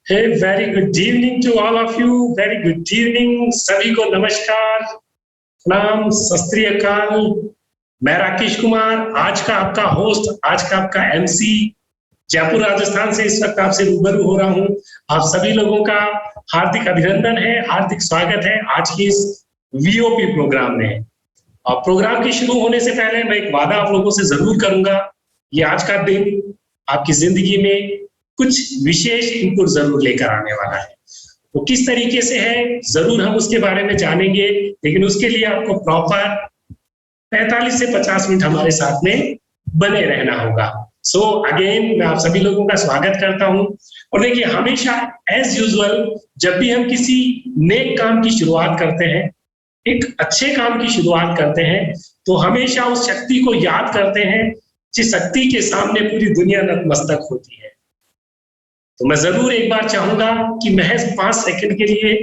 Hey very good evening to all of you. Very good evening सभी को। नमस्कार, प्रणाम, सत श्री अकाल। मैं राकेश कुमार, आज का आपका होस्ट, आज का आपका एमसी, जयपुर राजस्थान से इस वक्त आपसे रूबरू हो रहा हूं। आप सभी लोगों का हार्दिक अभिनंदन है, हार्दिक स्वागत है आज की इस वीओपी प्रोग्राम में। और प्रोग्राम के शुरू होने से पहले मैं एक वादा आप लोगों से जरूर करूंगा, ये आज का दिन आपकी जिंदगी में कुछ विशेष इनपुट जरूर लेकर आने वाला है। वो किस तरीके से है जरूर हम उसके बारे में जानेंगे, लेकिन उसके लिए आपको प्रॉपर 45 से 50 मिनट हमारे साथ में बने रहना होगा। सो अगेन मैं आप सभी लोगों का स्वागत करता हूं। और देखिए, हमेशा एज यूजुअल जब भी हम किसी नेक काम की शुरुआत करते हैं, एक अच्छे काम की शुरुआत करते हैं, तो हमेशा उस शक्ति को याद करते हैं जिस शक्ति के सामने पूरी दुनिया नतमस्तक होती है। तो मैं जरूर एक बार चाहूंगा कि महज 5 सेकंड के लिए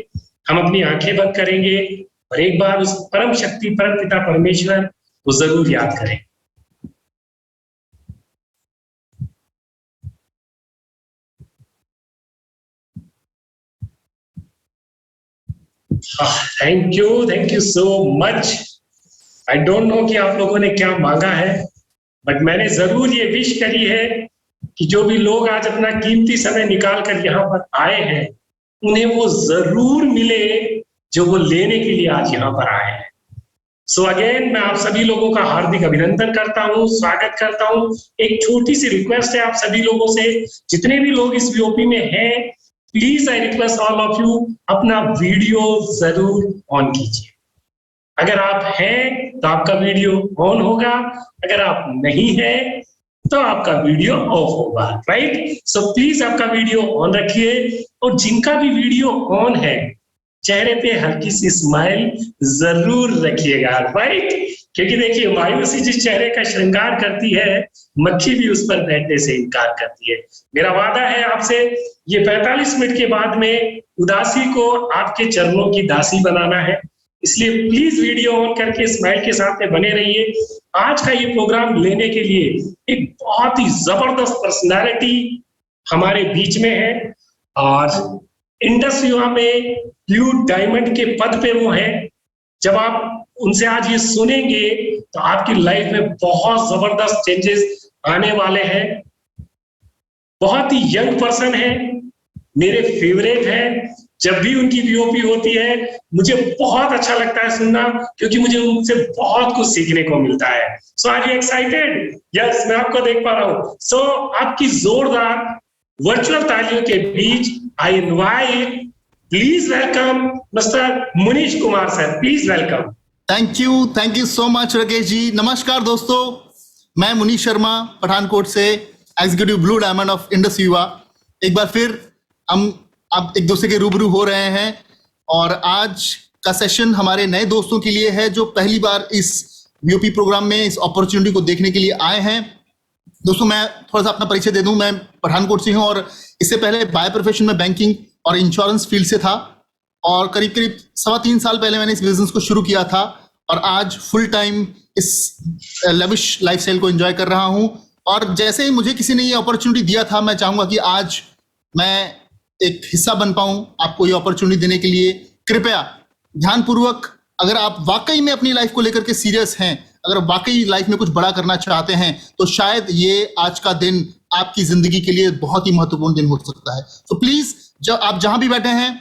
हम अपनी आंखें बंद करेंगे और एक बार उस परम शक्ति, परम पिता परमेश्वर को जरूर याद करें। Thank you so much. I don't know कि आप लोगों ने क्या मांगा है, बट मैंने जरूर ये विश करी है कि जो भी लोग आज अपना कीमती समय निकाल कर यहाँ पर आए हैं, उन्हें वो जरूर मिले जो वो लेने के लिए आज यहाँ पर आए हैं। सो अगेन मैं आप सभी लोगों का हार्दिक अभिनंदन करता हूँ, स्वागत करता हूँ। एक छोटी सी रिक्वेस्ट है आप सभी लोगों से, जितने भी लोग इस वीओपी में हैं, please I request all of you, अपना वीडियो जरूर ऑन कीजिए। अगर आप हैं तो आपका वीडियो ऑन होगा, अगर आप नहीं हैं तो आपका वीडियो ऑफ होगा, राइट? सो प्लीज आपका वीडियो ऑन रखिए। और जिनका भी वीडियो ऑन है, चेहरे पे हल्की सी स्माइल जरूर रखिएगा, राइट? क्योंकि देखिए, मायूसी जिस चेहरे का श्रृंगार करती है, मक्खी भी उस पर बैठने से इनकार करती है। मेरा वादा है आपसे, ये 45 मिनट के बाद में उदासी को आपके चरणों की दासी बनाना है। इसलिए प्लीज वीडियो ऑन करके स्माइल के साथ में बने रहिए। आज का ये प्रोग्राम लेने के लिए एक बहुत ही जबरदस्त पर्सनालिटी हमारे बीच में है, और इंडस युवा में ब्लू डायमंड के पद पे वो है। जब आप उनसे आज ये सुनेंगे तो आपकी लाइफ में बहुत जबरदस्त चेंजेस आने वाले हैं। बहुत ही यंग पर्सन है, मेरे फेवरेट है। जब भी उनकी वीओपी होती है मुझे बहुत अच्छा लगता है सुनना, क्योंकि मुझे उनसे बहुत कुछ सीखने को मिलता है। सो आर यू एक्साइटेड? यस, मैं आपको देख पा रहा हूं। सो आपकी जोरदार वर्चुअल तालियों के बीच I invite, please welcome Mr Munish Kumar sir. Please welcome. Thank you so much Rakesh ji. नमस्कार दोस्तों, मैं मुनीश शर्मा पठानकोट से, executive blue diamond of Indus युवा। एक बार फिर हम अब एक दूसरे के रूबरू हो रहे हैं, और आज का सेशन हमारे नए दोस्तों के लिए है जो पहली बार इस वीओपी प्रोग्राम में इस अपॉर्चुनिटी को देखने के लिए आए हैं। दोस्तों, मैं थोड़ा सा अपना परिचय दे दूं। मैं पठानकोट से हूं और इससे पहले बाय प्रोफेशन में बैंकिंग और इंश्योरेंस फील्ड से था, और करीब 3.25 साल पहले मैंने इस बिजनेस को शुरू किया था, और आज फुल टाइम इस लेविश लाइफस्टाइल को एंजॉय कर रहा हूं। और जैसे ही मुझे किसी ने ये अपॉर्चुनिटी दिया था, मैं चाहूंगा कि आज मैं एक हिस्सा बन पाऊं आपको ये अपॉर्चुनिटी देने के लिए। कृपया ध्यानपूर्वक, अगर आप वाकई में अपनी लाइफ को लेकर के सीरियस हैं, अगर वाकई लाइफ में कुछ बड़ा करना चाहते हैं, तो शायद ये आज का दिन आपकी जिंदगी के लिए बहुत ही महत्वपूर्ण दिन हो सकता है। तो प्लीज, जब आप जहां भी बैठे हैं,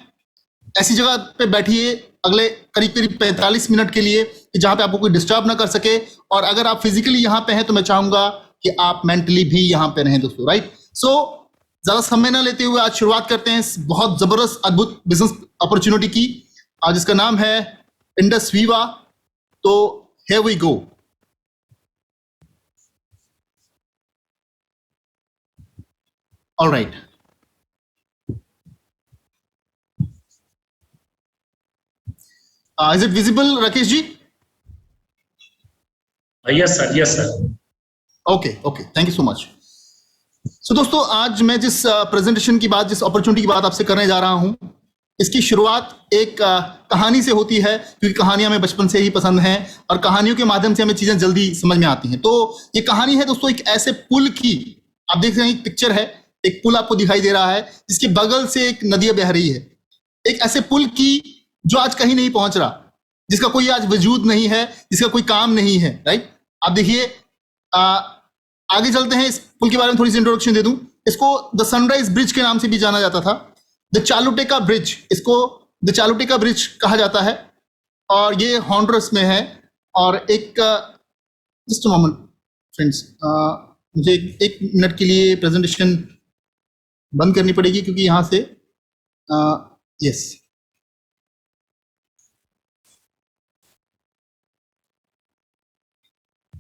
ऐसी जगह पे बैठिए अगले करीब 45 मिनट के लिए, जहां पे आपको कोई डिस्टर्ब ना कर सके। और अगर आप फिजिकली यहाँ पे हैं तो मैं चाहूंगा कि आप मेंटली भी यहाँ पे रहें दोस्तों, राइट? सो ज्यादा समय ना लेते हुए आज शुरुआत करते हैं इस बहुत जबरदस्त अद्भुत बिजनेस अपॉर्चुनिटी की, आज इसका नाम है इंडस वीवा। तो here we go. Alright, is it visible Rakesh ji? Yes sir, yes sir. Okay, thank you so much. So दोस्तों, आज मैं जिस प्रेजेंटेशन की बात, जिस अपॉर्चुनिटी की बात आपसे करने जा रहा हूं, इसकी शुरुआत एक कहानी से होती है, क्योंकि कहानियां हमें बचपन से ही पसंद हैं और कहानियों के माध्यम से हमें चीजें जल्दी समझ में आती हैं। तो ये कहानी है दोस्तों एक ऐसे पुल की। आप देख रहे हैं एक पिक्चर है, एक पुल आपको दिखाई दे रहा है जिसके बगल से एक नदी बह रही है, एक ऐसे पुल की जो आज कहीं नहीं पहुंच रहा, जिसका कोई आज वजूद नहीं है, जिसका कोई काम नहीं है, राइट। आप देखिए, आगे चलते हैं, इस पुल के बारे में थोड़ी सी इंट्रोडक्शन दे दूं। इसको द सनराइज ब्रिज के नाम से भी जाना जाता था, द चालुटेका ब्रिज, इसको द चालुटेका ब्रिज कहा जाता है, और ये हॉन्डुरस में है। और एक जस्ट मोमेंट फ्रेंड्स, मुझे एक मिनट के लिए प्रेजेंटेशन बंद करनी पड़ेगी क्योंकि यहाँ से yes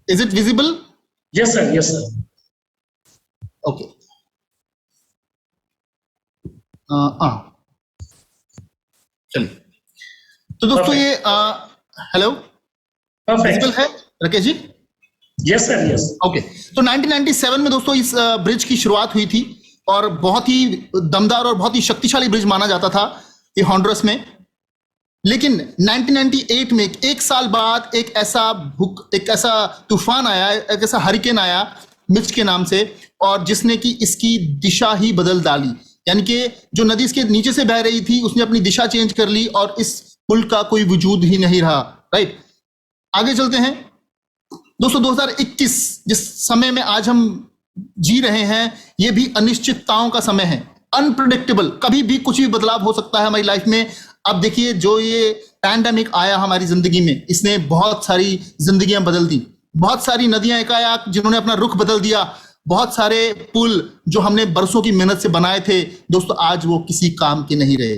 is it visible? Yes sir, yes sir. Okay, चलिए। तो दोस्तों ये हेलो, विजिबल है Rakesh ji? Yes sir, yes. Okay, तो 1997 में दोस्तों इस ब्रिज की शुरुआत हुई थी, और बहुत ही दमदार और बहुत ही शक्तिशाली ब्रिज माना जाता था ये हॉन्डुरस में। लेकिन 1998 में, एक साल बाद, एक ऐसा तूफान आया, एक ऐसा हरिकेन आया मिच के नाम से, और जिसने कि इसकी दिशा ही बदल डाली। यानी कि जो नदी इसके नीचे से बह रही थी उसने अपनी दिशा चेंज कर ली, और इस पुल का कोई वजूद ही नहीं रहा, राइट। आगे चलते हैं दोस्तों। 2021 जिस समय में आज हम जी रहे हैं, ये भी अनिश्चितताओं का समय है, अनप्रेडिक्टेबल, कभी भी कुछ भी बदलाव हो सकता है हमारी लाइफ में। अब देखिए, जो ये पैंडेमिक आया हमारी जिंदगी में, इसने बहुत सारी जिंदगियां बदल दी, बहुत सारी नदियां एकाएक जिन्होंने अपना रुख बदल दिया, बहुत सारे पुल जो हमने बरसों की मेहनत से बनाए थे दोस्तों, आज वो किसी काम के नहीं रहे।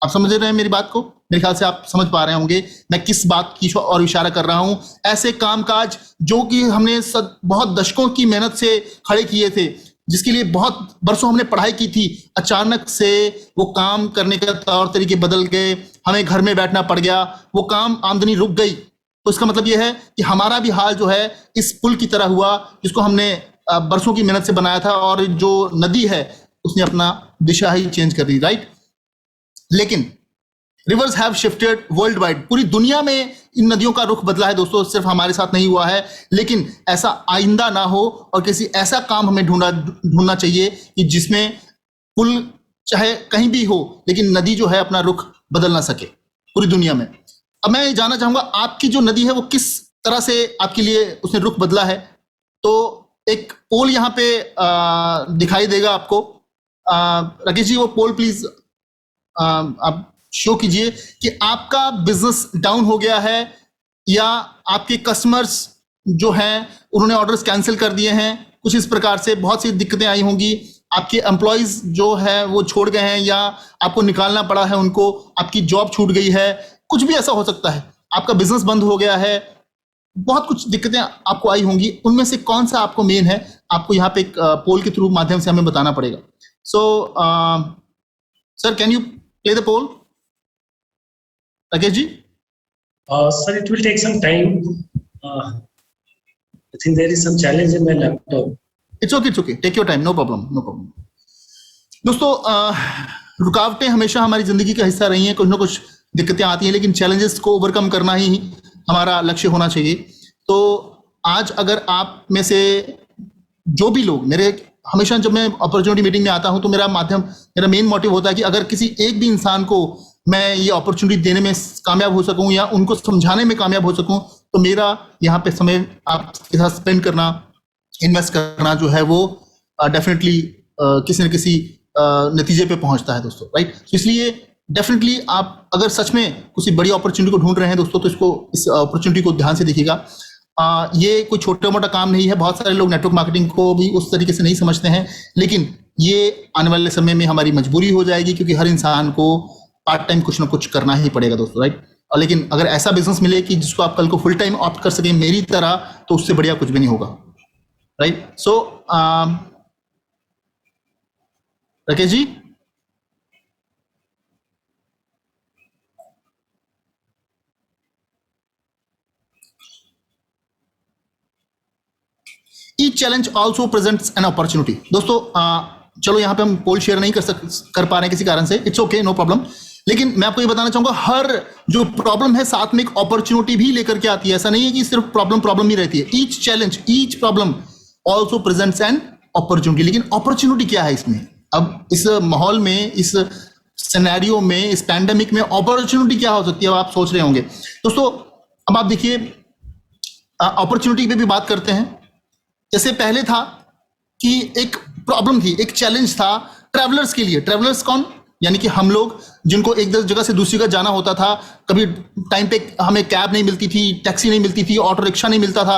आप समझ रहे हैं मेरी बात को? मेरे ख्याल से आप समझ पा रहे होंगे मैं किस बात की और इशारा कर रहा हूं। ऐसे कामकाज जो कि हमने बहुत दशकों की मेहनत से खड़े किए थे, जिसके लिए बहुत बरसों हमने पढ़ाई की थी, अचानक से वो काम करने के तौर तरीके बदल गए, हमें घर में बैठना पड़ गया, वो काम, आमदनी रुक गई। तो इसका मतलब ये है कि हमारा भी हाल जो है इस पुल की तरह हुआ, जिसको हमने बरसों की मेहनत से बनाया था, और जो नदी है उसने अपना दिशा ही चेंज कर दी, राइट। लेकिन reverse have shifted world wide, पूरी दुनिया में इन नदियों का रुख बदला है दोस्तों, सिर्फ हमारे साथ नहीं हुआ है। लेकिन ऐसा आइंदा ना हो, और किसी ऐसा काम हमें ढूंढना चाहिए कि जिसमें पुल चाहे कहीं भी हो, लेकिन नदी जो है अपना रुख बदल ना सके पूरी दुनिया में। अब मैं जानना चाहूंगा, आपकी जो नदी है वो किस तरह से आपके लिए उसने रुख बदला है। तो एक पोल यहाँ पे दिखाई देगा आपको। राकेश जी, वो पोल प्लीज आप शो कीजिए कि आपका बिजनेस डाउन हो गया है, या आपके कस्टमर्स जो हैं उन्होंने ऑर्डर्स कैंसिल कर दिए हैं, कुछ इस प्रकार से बहुत सी दिक्कतें आई होंगी। आपके एम्प्लॉयज जो है वो छोड़ गए हैं, या आपको निकालना पड़ा है उनको, आपकी जॉब छूट गई है, कुछ भी ऐसा हो सकता है, आपका बिजनेस बंद हो गया है, बहुत कुछ दिक्कतें आपको आई होंगी। उनमें से कौन सा आपको मेन है, आपको यहाँ पे एक पोल के थ्रू माध्यम से हमें बताना पड़ेगा। So sir, can you play the poll? Rakesh ji? Sir, it will take some time. I think there is some challenge in my laptop. It's okay. Take your time. No problem. दोस्तों, रुकावटें हमेशा हमारी जिंदगी का हिस्सा रही हैं, कुछ ना कुछ दिक्कतें आती हैं, लेकिन चैलेंजेस को ओवरकम करना ही हमारा लक्ष्य होना चाहिए। तो आज अगर आप में से जो भी लोग, मेरे हमेशा जब मैं अपॉर्चुनिटी मीटिंग में आता हूं तो मेरा मेन मोटिव होता है कि अगर किसी एक भी इंसान को मैं ये अपॉर्चुनिटी देने में कामयाब हो सकूं, या उनको समझाने में कामयाब हो सकूं, तो मेरा यहाँ पे समय आपके साथ स्पेंड करना, इन्वेस्ट करना जो है वो डेफिनेटली किसी न किसी नतीजे पे पहुंचता है दोस्तों, राइट। तो इसलिए डेफिनेटली आप अगर सच में किसी बड़ी अपॉर्चुनिटी को ढूंढ रहे हैं दोस्तों, तो इस अपॉर्चुनिटी को ध्यान से देखिएगा। ये कोई छोटा मोटा काम नहीं है। बहुत सारे लोग नेटवर्क मार्केटिंग को भी उस तरीके से नहीं समझते हैं, लेकिन ये आने वाले समय में हमारी मजबूरी हो जाएगी, क्योंकि हर इंसान को पार्ट टाइम कुछ ना कुछ करना ही पड़ेगा दोस्तों, राइट। लेकिन अगर ऐसा बिजनेस मिले कि जिसको आप कल को फुल टाइम ऑप्ट कर सकें मेरी तरह, तो उससे बढ़िया कुछ भी नहीं होगा, right. So Rakesh ji, each challenge also presents an opportunity. दोस्तों, चलो यहाँ पे हम पोल शेयर नहीं कर पा रहे हैं किसी कारण से, इट्स ओके, नो प्रॉब्लम। लेकिन मैं आपको ये बताना चाहूंगा, हर जो प्रॉब्लम है साथ में एक अपॉर्चुनिटी भी लेकर के आती है। ऐसा नहीं है कि सिर्फ प्रॉब्लम ही रहती है। Each challenge, each problem also presents an opportunity. लेकिन अपॉर्चुनिटी क्या है इसमें? अब इस माहौल में, इस सिनेरियो में, इस पैंडेमिक में अपॉर्चुनिटी क्या हो सकती है, आप सोच रहे होंगे दोस्तों। अब आप देखिए, अपॉर्चुनिटी पे भी बात करते हैं। जैसे पहले था कि एक प्रॉब्लम थी, एक चैलेंज था ट्रैवलर्स के लिए। ट्रैवलर्स कौन? यानी कि हम लोग जिनको एक जगह से दूसरी जगह जाना होता था, कभी टाइम पे हमें कैब नहीं मिलती थी, टैक्सी नहीं मिलती थी, ऑटो रिक्शा नहीं मिलता था,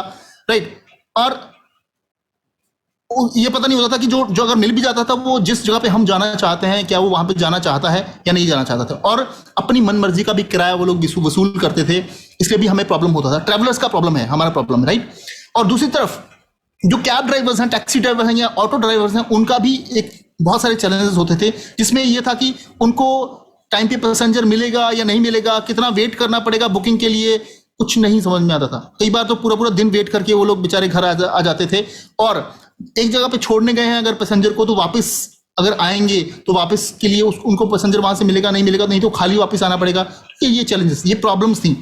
राइट। और ये पता नहीं होता था कि जो जो अगर मिल भी जाता था, वो जिस जगह पे हम जाना चाहते हैं, क्या वो वहां पे जाना चाहता है या नहीं जाना चाहता था। और अपनी मन मर्जी का भी किराया वो लोग वसूल करते थे, इसलिए भी हमें प्रॉब्लम होता था। ट्रैवलर्स का प्रॉब्लम है, हमारा प्रॉब्लम है, राइट। और दूसरी तरफ जो कैब ड्राइवर्स हैं, टैक्सी ड्राइवर्स हैं या ऑटो ड्राइवर्स हैं, उनका भी एक बहुत सारे चैलेंजेस होते थे, जिसमें ये था कि उनको टाइम पे पैसेंजर मिलेगा या नहीं मिलेगा, कितना वेट करना पड़ेगा बुकिंग के लिए, कुछ नहीं समझ में आता था। कई बार तो पूरा पूरा दिन वेट करके वो लोग बेचारे घर आ जाते थे। और एक जगह पे छोड़ने गए हैं अगर पैसेंजर को, तो वापस अगर आएंगे तो वापस के लिए उनको पैसेंजर वहां से मिलेगा नहीं मिलेगा, नहीं तो खाली वापस आना पड़ेगा। ये चैलेंजेस, ये प्रॉब्लम्स थी।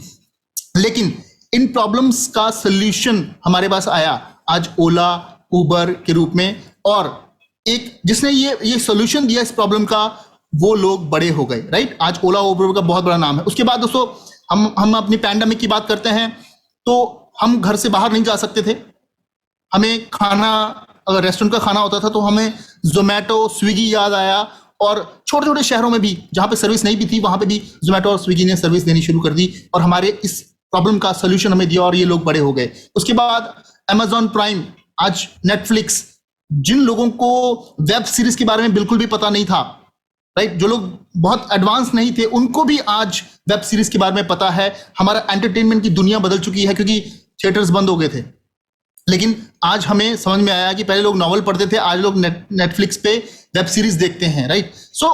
लेकिन इन प्रॉब्लम्स का सोल्यूशन हमारे पास आया आज ओला, उबर के रूप में। और एक जिसने ये सोल्यूशन दिया इस प्रॉब्लम का, वो लोग बड़े हो गए, राइट। आज ओला उबर का बहुत बड़ा नाम है। उसके बाद दोस्तों हम अपनी पैंडेमिक की बात करते हैं, तो हम घर से बाहर नहीं जा सकते थे। हमें खाना, अगर रेस्टोरेंट का खाना होता था तो हमें जोमेटो, स्विगी याद आया। और छोटे छोटे शहरों में भी जहां पे सर्विस नहीं भी थी, वहां पे भी जोमेटो और स्विगी ने सर्विस देनी शुरू कर दी और हमारे इस प्रॉब्लम का सोल्यूशन हमें दिया और ये लोग बड़े हो गए। उसके बाद अमेजॉन प्राइम, आज नेटफ्लिक्स। जिन लोगों को वेब सीरीज के बारे में बिल्कुल भी पता नहीं था, राइट, जो लोग बहुत एडवांस नहीं थे, उनको भी आज वेब सीरीज के बारे में पता है। हमारा एंटरटेनमेंट की दुनिया बदल चुकी है, क्योंकि थिएटर्स बंद हो गए थे। लेकिन आज हमें समझ में आया कि पहले लोग नॉवल पढ़ते थे, आज लोग नेटफ्लिक्स पे वेब सीरीज देखते हैं, राइट। सो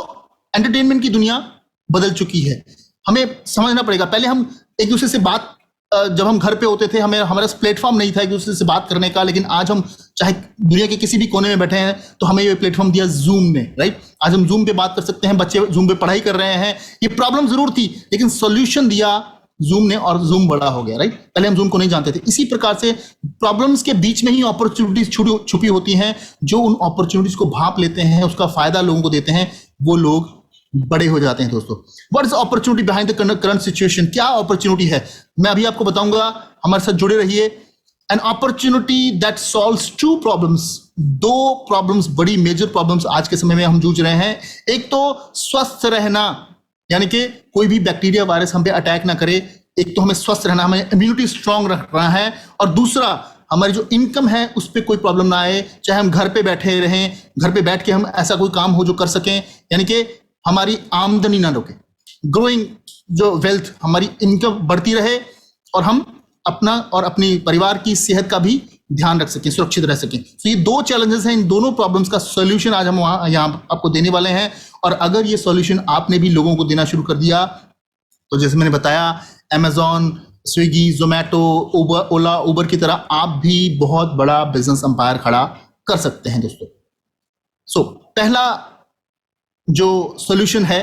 एंटरटेनमेंट की दुनिया बदल चुकी है। हमें समझना पड़ेगा। पहले हम एक दूसरे से बात, जब हम घर पे होते थे, हमारा प्लेटफॉर्म नहीं था एक दूसरे से बात करने का। लेकिन आज हम चाहे दुनिया के किसी भी कोने में बैठे हैं, तो हमें ये प्लेटफॉर्म दिया जूम ने, राइट। आज हम जूम पे बात कर सकते हैं, बच्चे जूम पे पढ़ाई कर रहे हैं। ये प्रॉब्लम जरूर थी, लेकिन सोल्यूशन दिया जूम ने और जूम बड़ा हो गया, राइट। पहले हम जूम को नहीं जानते थे। इसी प्रकार से प्रॉब्लम्स के बीच में ही अपॉर्चुनिटीज छुपी होती हैं। जो उन अपॉर्चुनिटीज को भांप लेते हैं, उसका फायदा लोगों को देते हैं, वो लोग बड़े हो जाते हैं दोस्तों। What is opportunity behind the current situation? क्या अपॉर्चुनिटी है, मैं अभी आपको बताऊंगा। हमारे साथ जुड़े रहिए। An opportunity that solves two problems. दो प्रॉब्लम्स, बड़ी मेजर प्रॉब्लम्स आज के समय में हम जूझ रहे हैं। एक तो स्वस्थ रहना, यानी कि कोई भी बैक्टीरिया, वायरस हम पे अटैक ना करे। एक तो हमें स्वस्थ रहना, हमें इम्यूनिटी स्ट्रांग रखना है। और दूसरा, हमारी जो इनकम है उस पर कोई प्रॉब्लम ना आए, चाहे हम घर पे बैठे रहें, घर पे बैठ के हम ऐसा कोई काम हो जो कर सकें, यानी कि हमारी आमदनी ना रुके। ग्रोइंग जो वेल्थ, हमारी इनकम बढ़ती रहे और हम अपना और अपनी परिवार की सेहत का भी ध्यान रख सकें, सुरक्षित रह सकें। तो ये दो चैलेंजेस हैं। इन दोनों प्रॉब्लम्स का सॉल्यूशन आज हम यहाँ आपको देने वाले हैं। और अगर ये सॉल्यूशन आपने भी लोगों को देना शुरू कर दिया, तो जैसे मैंने बताया, अमेजॉन, स्विगी, जोमेटो, ओला, उबर की तरह आप भी बहुत बड़ा बिजनेस अंपायर खड़ा कर सकते हैं दोस्तों। सो पहला जो सॉल्यूशन है,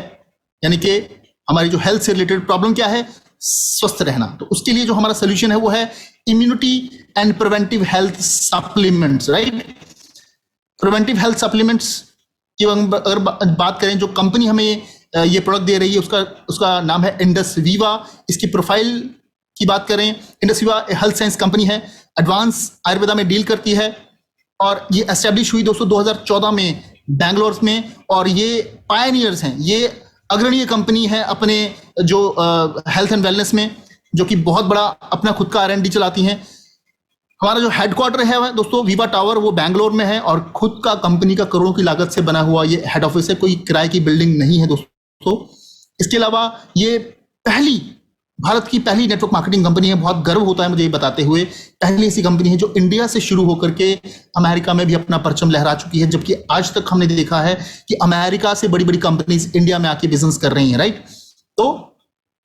यानी कि हमारी जो हेल्थ से रिलेटेड प्रॉब्लम क्या है, स्वस्थ रहना। तो उसके लिए जो हमारा सॉल्यूशन है वो है immunity and preventive health supplements, right. Preventive health supplements की अगर बात करें, जो कंपनी हमें ये प्रोडक्ट दे रही है उसका नाम है इंडस वीवा। इसकी प्रोफाइल की बात करें, Indus Viva health science company है, एडवांस आयुर्वेदा में डील करती है। और ये एस्टेब्लिश हुई दोस्तों 2014 में बैंगलोर में। और ये पायनियर्स हैं, ये अग्रणीय कंपनी है अपने जो हेल्थ एंड वेलनेस में, जो कि बहुत बड़ा अपना खुद का R&D चलाती हैं। हमारा जो हेडक्वार्टर है दोस्तों, वीवा टावर, वो बैंगलोर में है। और खुद का कंपनी का करोड़ों की लागत से बना हुआ ये हेड ऑफिस है, कोई किराए की बिल्डिंग नहीं है दोस्तों। इसके अलावा ये भारत की पहली नेटवर्क मार्केटिंग कंपनी है। बहुत गर्व होता है मुझे ये बताते हुए, पहली ऐसी कंपनी है जो इंडिया से शुरू होकर के अमेरिका में भी अपना परचम लहरा चुकी है। जबकि आज तक हमने देखा है कि अमेरिका से बड़ी बड़ी कंपनीज इंडिया में आके बिजनेस कर रही हैं, राइट। तो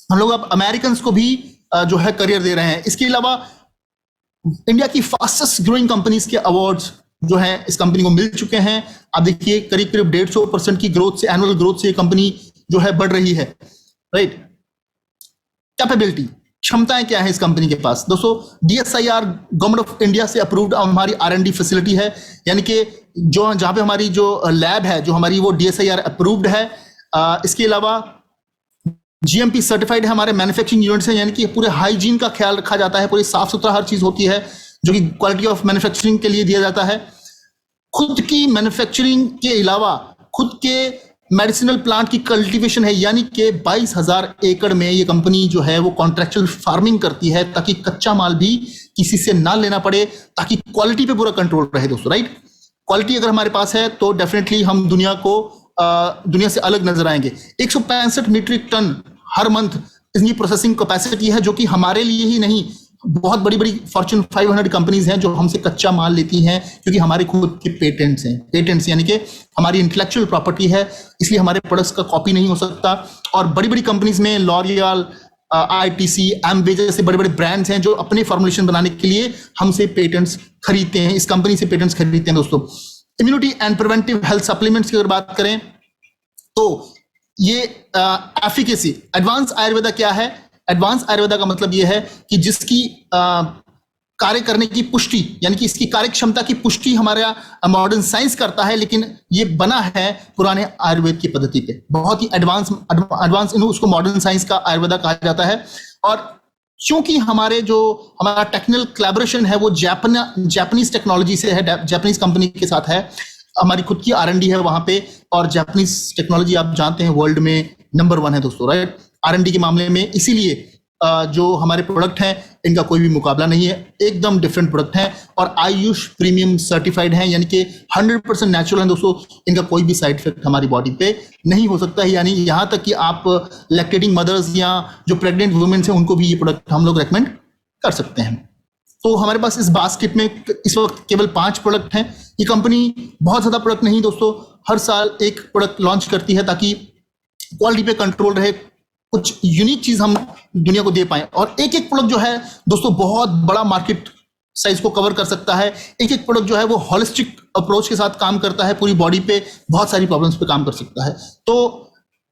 हम लोग अब अमेरिकन को भी जो है करियर दे रहे हैं। इसके अलावा इंडिया की फास्टेस्ट ग्रोइंग कंपनीज के अवार्ड्स जो है इस कंपनी को मिल चुके हैं। आप देखिए, करीब करीब 150% की ग्रोथ से, एनुअल ग्रोथ से ये कंपनी जो है बढ़ रही है, राइट। कैपेबिलिटी, क्षमताएं क्या है इस कंपनी के पास। दोस्तों DSIR गवर्नमेंट ऑफ इंडिया से अप्रूव्ड हमारी R&D फैसिलिटी है, यानी कि जो जहां पे हमारी जो लैब है जो हमारी वो DSIR अप्रूव्ड है। इसके अलावा GMP सर्टिफाइड है हमारे मैन्युफैक्चरिंग यूनिट्स हैं, यानी कि पूरे हाइजीन का ख्याल रखा जाता है, पूरी साफ सुथरा हर चीज होती है जो कि क्वालिटी ऑफ मैन्युफैक्चरिंग के लिए दिया जाता है। खुद की मैन्युफैक्चरिंग के अलावा खुद के मेडिसिनल प्लांट की कल्टीवेशन है, यानी कि 22,000 एकड़ में ये कंपनी जो है वो कॉन्ट्रैक्चुअल फार्मिंग करती है ताकि कच्चा माल भी किसी से ना लेना पड़े, ताकि क्वालिटी पे पूरा कंट्रोल रहे दोस्तों, राइट। क्वालिटी अगर हमारे पास है तो डेफिनेटली हम दुनिया से अलग नजर आएंगे। 165 मीट्रिक टन हर मंथ इनकी प्रोसेसिंग कैपेसिटी है, जो कि हमारे लिए ही नहीं, बहुत बड़ी बड़ी फॉर्च्यून 500 कंपनीज हैं जो हमसे कच्चा माल लेती हैं, क्योंकि हमारे खुद के पेटेंट्स हैं। पेटेंट्स यानी कि हमारी इंटेलेक्चुअल प्रॉपर्टी है, इसलिए हमारे प्रोडक्ट्स का कॉपी नहीं हो सकता। और बड़ी बड़ी कंपनीज में लॉरियल, ITC, एमवे जैसे बड़े बड़े ब्रांड्स हैं जो अपने फॉर्मुलेशन बनाने के लिए हमसे पेटेंट्स खरीदते हैं, इस कंपनी से पेटेंट्स खरीदते हैं दोस्तों। Immunity and preventive health supplements की अगर बात करें तो ये एफिकेसी, एडवांस आयुर्वेदा क्या है? एडवांस आयुर्वेदा का मतलब यह है कि जिसकी कार्य करने की पुष्टि, यानी कि इसकी कार्य क्षमता की पुष्टि हमारा मॉडर्न साइंस करता है, लेकिन ये बना है पुराने आयुर्वेद की पद्धति पे। बहुत ही एडवांस उसको मॉडर्न साइंस का आयुर्वेदा कहा जाता है। और क्योंकि हमारा टेक्निकल कोलैबोरेशन है वो जापानीज टेक्नोलॉजी से है, जापानीज कंपनी के साथ है, हमारी खुद की R&D है वहां पे। और जापानीज टेक्नोलॉजी आप जानते हैं वर्ल्ड में नंबर 1 है दोस्तों, राइट, R&D के मामले में। इसीलिए जो हमारे प्रोडक्ट हैं इनका कोई भी मुकाबला नहीं है, एकदम डिफरेंट प्रोडक्ट हैं और आयुष प्रीमियम सर्टिफाइड हैं, यानी कि 100% नेचुरल है दोस्तों। इनका कोई भी साइड इफेक्ट हमारी बॉडी पे नहीं हो सकता है, यानी यहाँ तक कि आप लैक्टेटिंग मदर्स या जो प्रेग्नेंट वुमेन्स हैं उनको भी ये प्रोडक्ट हम लोग रेकमेंड कर सकते हैं। तो हमारे पास इस बास्केट में इस वक्त केवल 5 प्रोडक्ट हैं। ये कंपनी बहुत ज्यादा प्रोडक्ट नहीं दोस्तों, हर साल एक प्रोडक्ट लॉन्च करती है ताकि क्वालिटी पे कंट्रोल रहे, कुछ यूनिक चीज हम दुनिया को दे पाए। और एक एक प्रोडक्ट जो है दोस्तों बहुत बड़ा मार्केट साइज को कवर कर सकता है। एक एक प्रोडक्ट जो है वो होलिस्टिक अप्रोच के साथ काम करता है, पूरी बॉडी पे बहुत सारी प्रॉब्लम्स पे काम कर सकता है। तो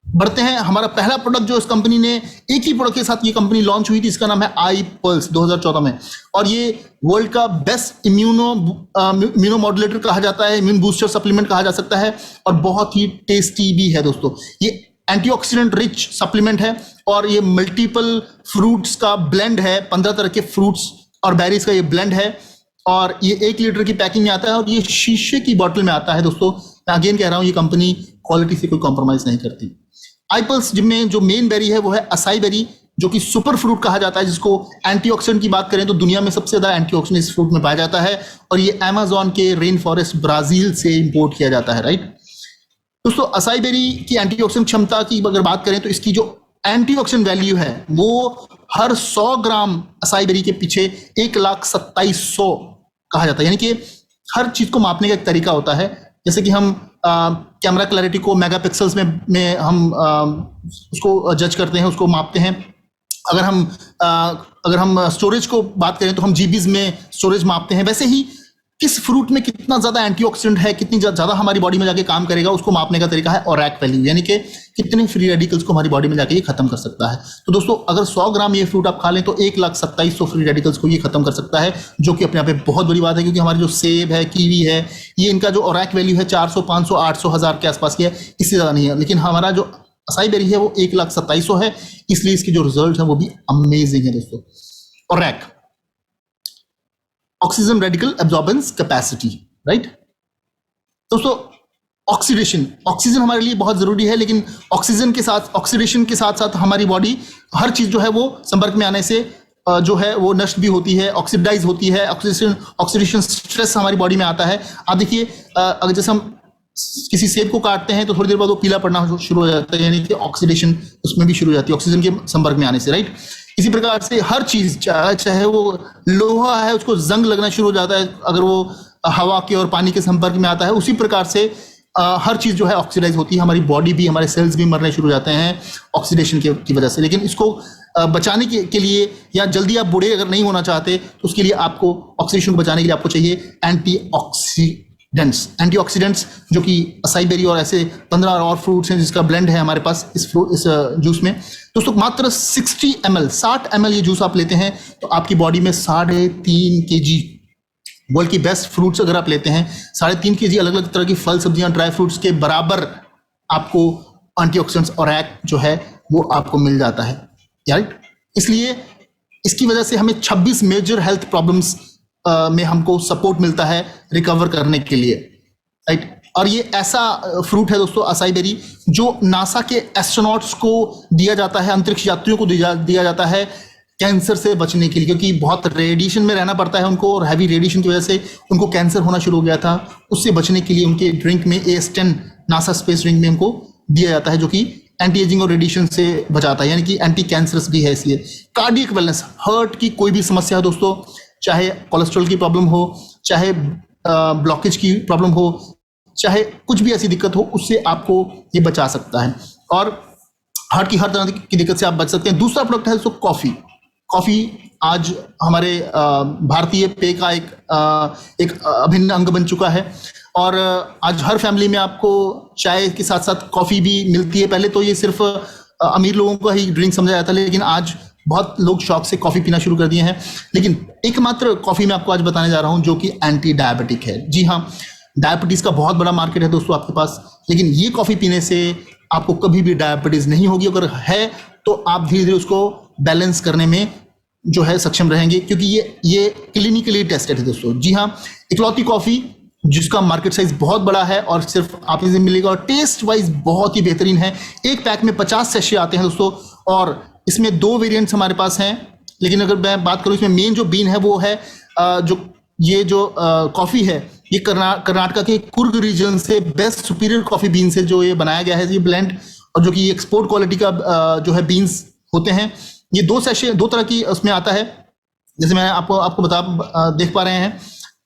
बढ़ते हैं, हमारा पहला प्रोडक्ट जो इस कंपनी ने एक ही प्रोडक्ट के साथ ये कंपनी लॉन्च हुई थी, इसका नाम है iPulse 2014 में। और ये वर्ल्ड का बेस्ट इम्यूनो मॉड्यूलेटर कहा जाता है, इम्यून बूस्टर सप्लीमेंट कहा जा सकता है, और बहुत ही टेस्टी भी है दोस्तों। ये एंटीऑक्सीडेंट रिच सप्लीमेंट है और ये मल्टीपल फ्रूट्स का ब्लेंड है, 15 तरह के फ्रूट्स और बेरीज का ये ब्लेंड है। और ये 1 लीटर की पैकिंग में आता है और ये शीशे की बॉटल में आता है दोस्तों। मैं अगेन कह रहा हूं, ये कंपनी क्वालिटी से कोई कॉम्प्रोमाइज नहीं करती। iPulse जिनमें जो मेन बेरी है वो है असाई बेरी, जो कि सुपर फ्रूट कहा जाता है, जिसको एंटीऑक्सीडेंट की बात करें तो दुनिया में सबसे ज्यादा एंटीऑक्सीडेंट इस फ्रूट में पाया जाता है। और ये अमेज़न के रेन फॉरेस्ट ब्राजील से इंपोर्ट किया जाता है, राइट दोस्तों। असाई बेरी की एंटीऑक्सीडेंट क्षमता की अगर बात करें तो इसकी जो एंटीऑक्सीडेंट वैल्यू है वो हर 100 ग्राम असाई बेरी के पीछे 1,27,100 कहा जाता है। यानी कि हर चीज को मापने का एक तरीका होता है, जैसे कि हम कैमरा क्लैरिटी को मेगापिक्सल्स में हम उसको जज करते हैं, उसको मापते हैं। अगर हम स्टोरेज को बात करें तो हम जीबीज में स्टोरेज मापते हैं। वैसे ही किस फ्रूट में कितना ज्यादा एंटीऑक्सीडेंट है, कितनी ज्यादा हमारी बॉडी में जाके काम करेगा, उसको मापने का तरीका है ORAC वैल्यू, यानी कि कितने फ्री रेडिकल्स को हमारी बॉडी में जाके ये खत्म कर सकता है। तो दोस्तों अगर 100 ग्राम ये फ्रूट आप खा लें तो 1,27,100 फ्री रेडिकल्स को ये खत्म कर सकता है, जो कि अपने आप में बहुत बड़ी बात है, क्योंकि हमारे जो सेब है, कीवी है, ये इनका जो ORAC वैल्यू है 400, 500, 800, 1000 के आसपास की है, इससे ज्यादा नहीं है। लेकिन हमारा जो असाई बेरी है वो 1,27,100 है, इसलिए इसके जो रिजल्ट है वो भी अमेजिंग है दोस्तों। ORAC, oxygen radical absorbance capacity, right दोस्तों। ऑक्सीजन हमारे लिए बहुत जरूरी है, लेकिन ऑक्सीजन के साथ साथ हमारी बॉडी हर चीज जो है वो संपर्क में आने से जो है वो नष्ट भी होती है, ऑक्सीडाइज होती है। ऑक्सीडेशन स्ट्रेस हमारी बॉडी में आता है। आप देखिए, अगर जैसे हम किसी सेब को काटते हैं तो थोड़ी देर बाद वो पीला पड़ना शुरू हो जाता है, यानी कि ऑक्सीडेशन उसमें भी शुरू हो जाती है ऑक्सीजन के संपर्क में आने से, राइट। इसी प्रकार से हर चीज, चाहे वो लोहा है उसको जंग लगना शुरू हो जाता है अगर वो हवा के और पानी के संपर्क में आता है। उसी प्रकार से हर चीज जो है ऑक्सीडाइज होती है, हमारी बॉडी भी, हमारे सेल्स भी मरने शुरू हो जाते हैं ऑक्सीडेशन की वजह से। लेकिन इसको बचाने के लिए, या जल्दी आप बूढ़े अगर नहीं होना चाहते तो उसके लिए आपको ऑक्सीडेशन को बचाने के लिए आपको चाहिए एंटीऑक्सीडेंट्स एंटीऑक्सीडेंट्स जो कि असाई बेरी और ऐसे 15 और फ्रूट्स हैं जिसका ब्लेंड है हमारे पास इस जूस में। दोस्तों मात्र 60 ml ये जूस आप लेते हैं तो आपकी बॉडी में 3.5 kg वर्ल्ड की बेस्ट फ्रूट्स अगर आप लेते हैं 3.5 kg अलग अलग तरह की फल सब्जियां ड्राई फ्रूट्स के बराबर आपको एंटीऑक्सीडेंट्स और जो है वो आपको मिल जाता है, राइट। इसलिए इसकी वजह से हमें 26 मेजर हेल्थ प्रॉब्लम्स में हमको सपोर्ट मिलता है रिकवर करने के लिए, राइट। और ये ऐसा फ्रूट है दोस्तों असाई बेरी जो नासा के एस्ट्रोनॉट्स को दिया जाता है, अंतरिक्ष यात्रियों को दिया जाता है कैंसर से बचने के लिए, क्योंकि बहुत रेडिएशन में रहना पड़ता है उनको और हैवी रेडिएशन की वजह से उनको कैंसर होना शुरू हो गया था। उससे बचने के लिए उनके ड्रिंक में AS10 नासा स्पेस ड्रिंक में उनको दिया जाता है जो कि एंटी एजिंग और रेडिएशन से बचाता है, यानी कि एंटी कैंसरस भी है। इसलिए कार्डियक वेलनेस, हार्ट की कोई भी समस्या हो दोस्तों, चाहे कोलेस्ट्रॉल की प्रॉब्लम हो, चाहे ब्लॉकेज की प्रॉब्लम हो, चाहे कुछ भी ऐसी दिक्कत हो, उससे आपको ये बचा सकता है और हार्ट की हर तरह की दिक्कत से आप बच सकते हैं। दूसरा प्रोडक्ट है दोस्तों कॉफ़ी आज हमारे भारतीय पेय का एक अभिन्न अंग बन चुका है और आज हर फैमिली में आपको चाय के साथ साथ कॉफ़ी भी मिलती है। पहले तो ये सिर्फ अमीर लोगों का ही ड्रिंक समझा जाता है, लेकिन आज बहुत लोग शौक से कॉफ़ी पीना शुरू कर दिए हैं। लेकिन एकमात्र कॉफ़ी मैं आपको आज बताने जा रहा हूं जो कि एंटी डायबिटिक है। जी हाँ, डायबिटीज़ का बहुत बड़ा मार्केट है दोस्तों आपके पास, लेकिन ये कॉफ़ी पीने से आपको कभी भी डायबिटीज़ नहीं होगी। अगर है तो आप धीरे धीरे उसको बैलेंस करने में जो है सक्षम रहेंगे, क्योंकि ये क्लिनिकली टेस्टेड है दोस्तों। जी हाँ, इकलौती कॉफ़ी जिसका मार्केट साइज बहुत बड़ा है और सिर्फ आप इसे मिलेगा और टेस्ट वाइज बहुत ही बेहतरीन है। एक पैक में 50 सैशे आते हैं दोस्तों और इसमें 2 वेरिएंट्स हमारे पास हैं। लेकिन अगर मैं बात करूं इसमें मेन जो बीन है वो है जो कॉफ़ी है ये कर्नाटका के कुर्ग रीजन से बेस्ट सुपीरियर कॉफ़ी बीन से जो ये बनाया गया है ये ब्लेंड, और जो कि एक्सपोर्ट क्वालिटी का जो है बीन्स होते हैं। ये 2 सैशे 2 तरह की उसमें आता है, जैसे मैं आपको देख पा रहे हैं।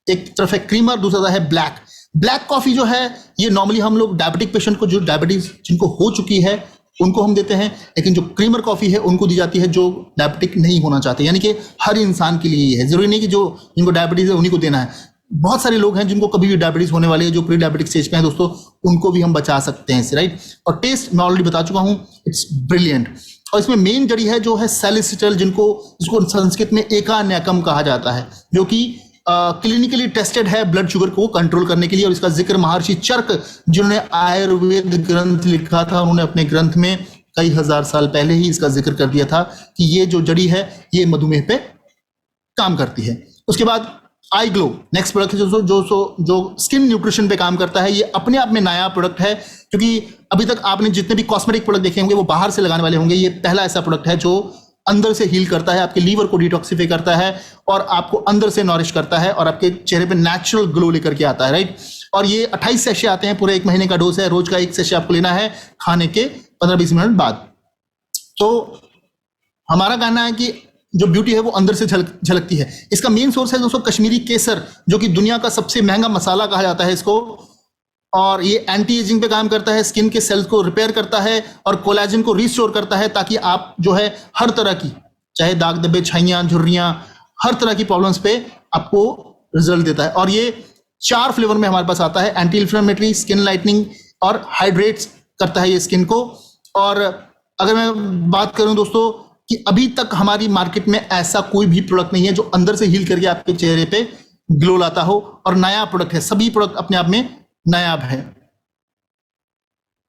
एक तरफ है क्रीमर, दूसरा है ब्लैक कॉफ़ी जो है ये नॉर्मली हम लोग डायबिटिक पेशेंट को, जो डायबिटीज जिनको हो चुकी है उनको हम देते हैं, लेकिन जो क्रीमर कॉफ़ी है उनको दी जाती है जो डायबिटिक नहीं होना चाहते, यानी कि हर इंसान के लिए ये है। जरूरी नहीं कि जिनको डायबिटीज़ है उन्हीं को देना है। बहुत सारे लोग हैं जिनको कभी भी डायबिटीज़ होने वाले हैं, जो प्री डायबिटिक स्टेज पे हैं दोस्तों, उनको भी हम बचा सकते हैं इससे, राइट। और टेस्ट मैं ऑलरेडी बता चुका हूँ, इट्स ब्रिलियंट। और इसमें मेन जड़ी है जो है सैलिसिटल, जिसको संस्कृत में एकान्यकम कहा जाता है, जो कि क्लिनिकली टेस्टेड है ब्लड शुगर को कंट्रोल करने के लिए। और इसका जिक्र महर्षि चरक, जिन्होंने आयुर्वेद ग्रंथ लिखा था, उन्होंने अपने ग्रंथ में कई हजार साल पहले ही इसका जिक्र कर दिया था कि ये जो जड़ी है ये मधुमेह पे काम करती है। उसके बाद आई ग्लो नेक्स्ट प्रोडक्ट है जो स्किन न्यूट्रिशन पे काम करता है। ये अपने आप में नया प्रोडक्ट है, क्योंकि अभी तक आपने जितने भी कॉस्मेटिक प्रोडक्ट देखे होंगे वो बाहर से लगाने वाले होंगे। ये पहला ऐसा प्रोडक्ट है जो अंदर से हील करता है, आपके लीवर को डिटॉक्सिफाई करता है और आपको अंदर से नॉरिश करता है और आपके चेहरे पे नेचुरल ग्लो लेकर के आता है, राइट। और ये 28 सैशे आते हैं, पूरे 1 महीने का डोज है। रोज का 1 सैशे आपको लेना है खाने के 15-20 मिनट बाद। तो हमारा कहना है कि जो ब्यूटी है वो अंदर से झलकती है। इसका मेन सोर्स है दोस्तों कश्मीरी केसर, जो कि दुनिया का सबसे महंगा मसाला कहा जाता है इसको। और ये एंटी एजिंग पे काम करता है, स्किन के सेल्स को रिपेयर करता है और कोलेजन को रिस्टोर करता है, ताकि आप जो है हर तरह की, चाहे दाग धब्बे, छाइयाँ, झुर्रियाँ, हर तरह की प्रॉब्लम्स पे आपको रिजल्ट देता है। और ये 4 फ्लेवर में हमारे पास आता है, एंटी इन्फ्लेमेटरी, स्किन लाइटनिंग और हाइड्रेट्स करता है ये स्किन को। और अगर मैं बात करूं दोस्तों कि अभी तक हमारी मार्केट में ऐसा कोई भी प्रोडक्ट नहीं है जो अंदर से हील करके आपके चेहरे पे ग्लो लाता हो, और नया प्रोडक्ट है, सभी प्रोडक्ट अपने आप में नायाब है।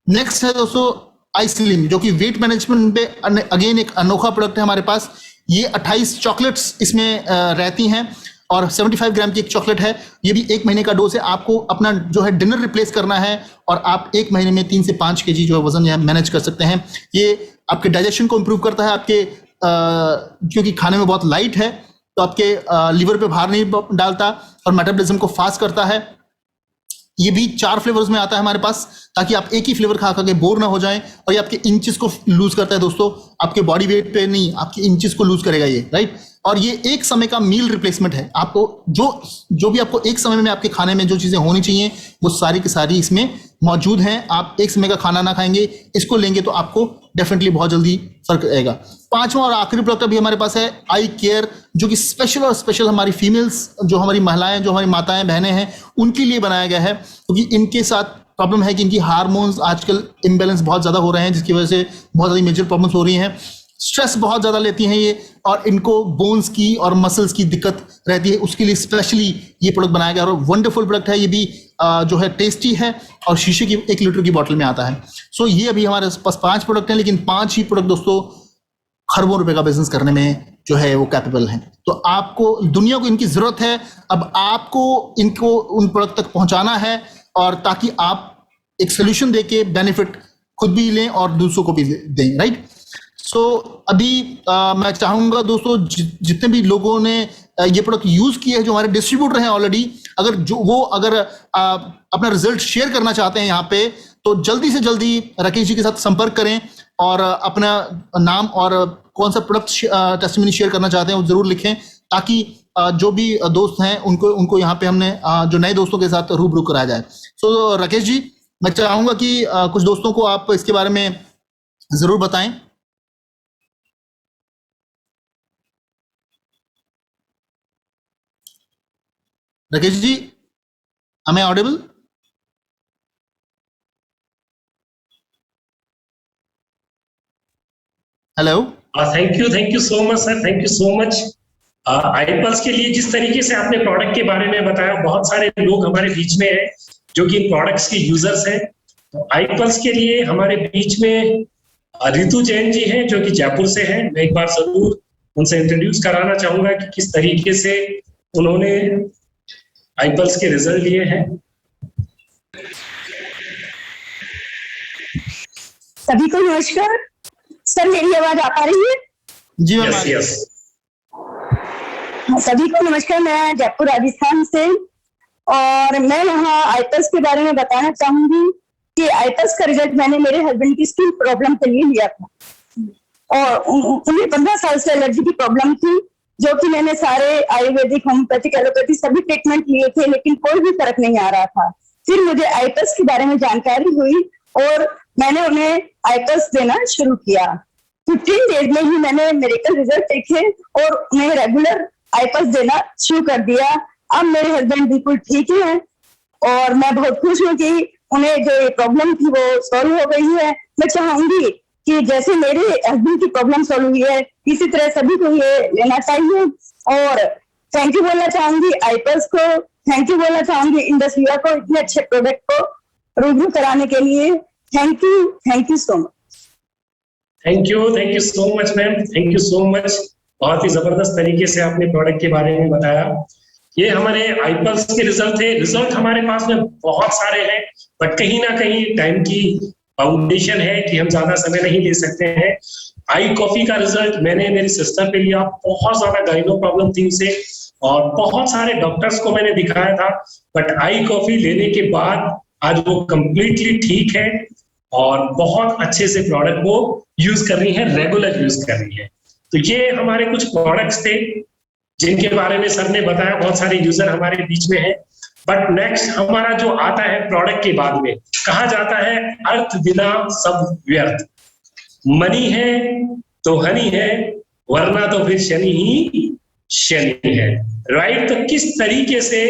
नेक्स्ट है दोस्तों आई स्लिम, जो कि वेट मैनेजमेंट पे अगेन एक अनोखा प्रोडक्ट है हमारे पास। ये 28 चॉकलेट्स इसमें रहती हैं और 75 ग्राम की एक चॉकलेट है। ये भी 1 महीने का डोज है। आपको अपना जो है डिनर रिप्लेस करना है और आप 1 महीने में 3 से 5 kg जो है वजन मैनेज कर सकते हैं। ये आपके डाइजेशन को इंप्रूव करता है, आपके क्योंकि खाने में बहुत लाइट है तो आपके लीवर पे भार नहीं डालता और मेटाबॉलिज्म को फास्ट करता है। ये भी 4 फ्लेवर्स में आता है हमारे पास, ताकि आप एक ही फ्लेवर खा के बोर ना हो जाएं। और ये आपके इंचेस को लूज करता है दोस्तों, आपके बॉडी वेट पे नहीं, आपके इंचेस को लूज करेगा ये, राइट। और ये एक समय का मील रिप्लेसमेंट है। आपको जो भी आपको एक समय में आपके खाने में जो चीजें होनी चाहिए वो सारी की सारी इसमें मौजूद हैं। आप एक समय का खाना ना खाएंगे, इसको लेंगे तो आपको डेफिनेटली बहुत जल्दी फर्क आएगा। पांचवा और आखिरी प्रोडक्ट अभी हमारे पास है आई केयर, जो कि स्पेशल और स्पेशल हमारी फीमेल्स, जो हमारी महिलाएं, जो हमारी माताएं बहनें हैं, उनके लिए बनाया गया है, क्योंकि इनके साथ प्रॉब्लम है कि इनकी हार्मोन्स आजकल इम्बैलेंस बहुत ज़्यादा हो रहे हैं, जिसकी वजह से बहुत ज़्यादा मेजर प्रॉब्लम्स हो रही हैं। स्ट्रेस बहुत ज़्यादा लेती हैं ये, और इनको बोन्स की और मसल्स की दिक्कत रहती है, उसके लिए स्पेशली ये प्रोडक्ट बनाया गया और वंडरफुल प्रोडक्ट है ये भी। जो है टेस्टी है और शीशे की 1 लीटर की बॉटल में आता है। सो ये अभी हमारे पास 5 प्रोडक्ट हैं, लेकिन 5 ही प्रोडक्ट दोस्तों खरबों रुपए का बिजनेस करने में जो है वो कैपेबल हैं। तो आपको, दुनिया को इनकी जरूरत है, अब आपको इनको उन प्रोडक्ट तक पहुंचाना है, और ताकि आप एक सोल्यूशन देके बेनिफिट खुद भी लें और दूसरों को भी दें, राइट। सो अभी मैं चाहूंगा दोस्तों, जितने भी लोगों ने ये प्रोडक्ट यूज किए हैं, जो हमारे डिस्ट्रीब्यूटर हैं ऑलरेडी, अगर अपना रिजल्ट शेयर करना चाहते हैं यहाँ पे, तो जल्दी से जल्दी राकेश जी के साथ संपर्क करें और अपना नाम और कौन सा प्रोडक्ट टेस्टिमनी शेयर करना चाहते हैं वो जरूर लिखें, ताकि जो भी दोस्त हैं उनको यहाँ पे हमने जो नए दोस्तों के साथ रूबरू कराया जाए। सो राकेश जी, मैं चाहूंगा कि कुछ दोस्तों को आप इसके बारे में जरूर बताएं। Rakesh ji, am I audible? Hello. Thank you so much sir, thank you so much. IPulse के लिए जिस तरीके से आपने प्रोडक्ट के बारे में बताया, बहुत सारे लोग हमारे बीच में हैं जो कि इन प्रोडक्ट्स के यूजर्स हैं। तो आईपल्स के लिए हमारे बीच में रितु जैन जी हैं, जो कि जयपुर से हैं। मैं एक बार जरूर उनसे इंट्रोड्यूस कराना चाहूंगा कि किस तरीके से उन्होंने आईपल्स के रिजल्ट लिए हैं। सभी को नमस्कार। सर, मेरी आवाज आ पा रही है? जी मैम। Yes yes. सभी को नमस्कार। मैं जयपुर राजस्थान से, और मैं यहाँ आईपल्स के बारे में बताना चाहूंगी कि आईपल्स का रिजल्ट मैंने मेरे हस्बैंड की स्किन प्रॉब्लम के लिए लिया था, और उन्हें 15 साल से एलर्जी की प्रॉब्लम थी, जो कि मैंने सारे आयुर्वेदिक, होम्योपैथिक, एलोपैथी सभी ट्रीटमेंट लिए थे, लेकिन कोई भी फर्क नहीं आ रहा था। फिर मुझे आईपल्स के बारे में जानकारी हुई और मैंने उन्हें आईपल्स देना शुरू किया। 15 डेज में ही मैंने मेडिकल रिजल्ट देखे और उन्हें रेगुलर आईपल्स देना शुरू कर दिया। अब मेरे हस्बैंड बिल्कुल ठीक है, और मैं बहुत खुश हूँ कि उन्हें जो प्रॉब्लम थी वो सॉल्व हो गई है। मैं चाहूंगी कि जैसे मेरे हस्बैंड की प्रॉब्लम सॉल्व हुई है, इसी तरह सभी को ये लेना चाहिए। और थैंक यू बोलना चाहूंगी आईपल्स को, थैंक यू बोलना चाहूंगी इंडस यूवा को, इतने अच्छे प्रोडक्ट को रिव्यू कराने के लिए। Thank you so much. Thank you so much ma'am, thank you so much. बहुत ही जबरदस्त तरीके से आपने प्रोडक्ट के बारे में बताया। ये हमारे आईपल्स के रिजल्ट थे। रिजल्ट हमारे पास में बहुत सारे हैं, बट कहीं ना कहीं टाइम की फाउंडेशन है कि हम ज्यादा समय नहीं ले सकते हैं। आई कॉफी का रिजल्ट मैंने मेरी सिस्टर पे लिया। बहुत ज्यादा गाइनो प्रॉब्लम थी उसे, और बहुत सारे डॉक्टर्स को मैंने दिखाया था, बट आई कॉफी लेने के बाद आज वो कंप्लीटली ठीक है और बहुत अच्छे से प्रोडक्ट वो यूज कर रही है, रेगुलर यूज कर रही है। तो ये हमारे कुछ प्रोडक्ट्स थे जिनके बारे में सर ने बताया। बहुत सारे यूजर हमारे बीच में हैं। बट नेक्स्ट हमारा जो आता है प्रोडक्ट के बाद में, कहा जाता है अर्थ बिना सब व्यर्थ। मनी है तो हनी है, वरना तो फिर शनि ही शनि है, राइट। तो किस तरीके से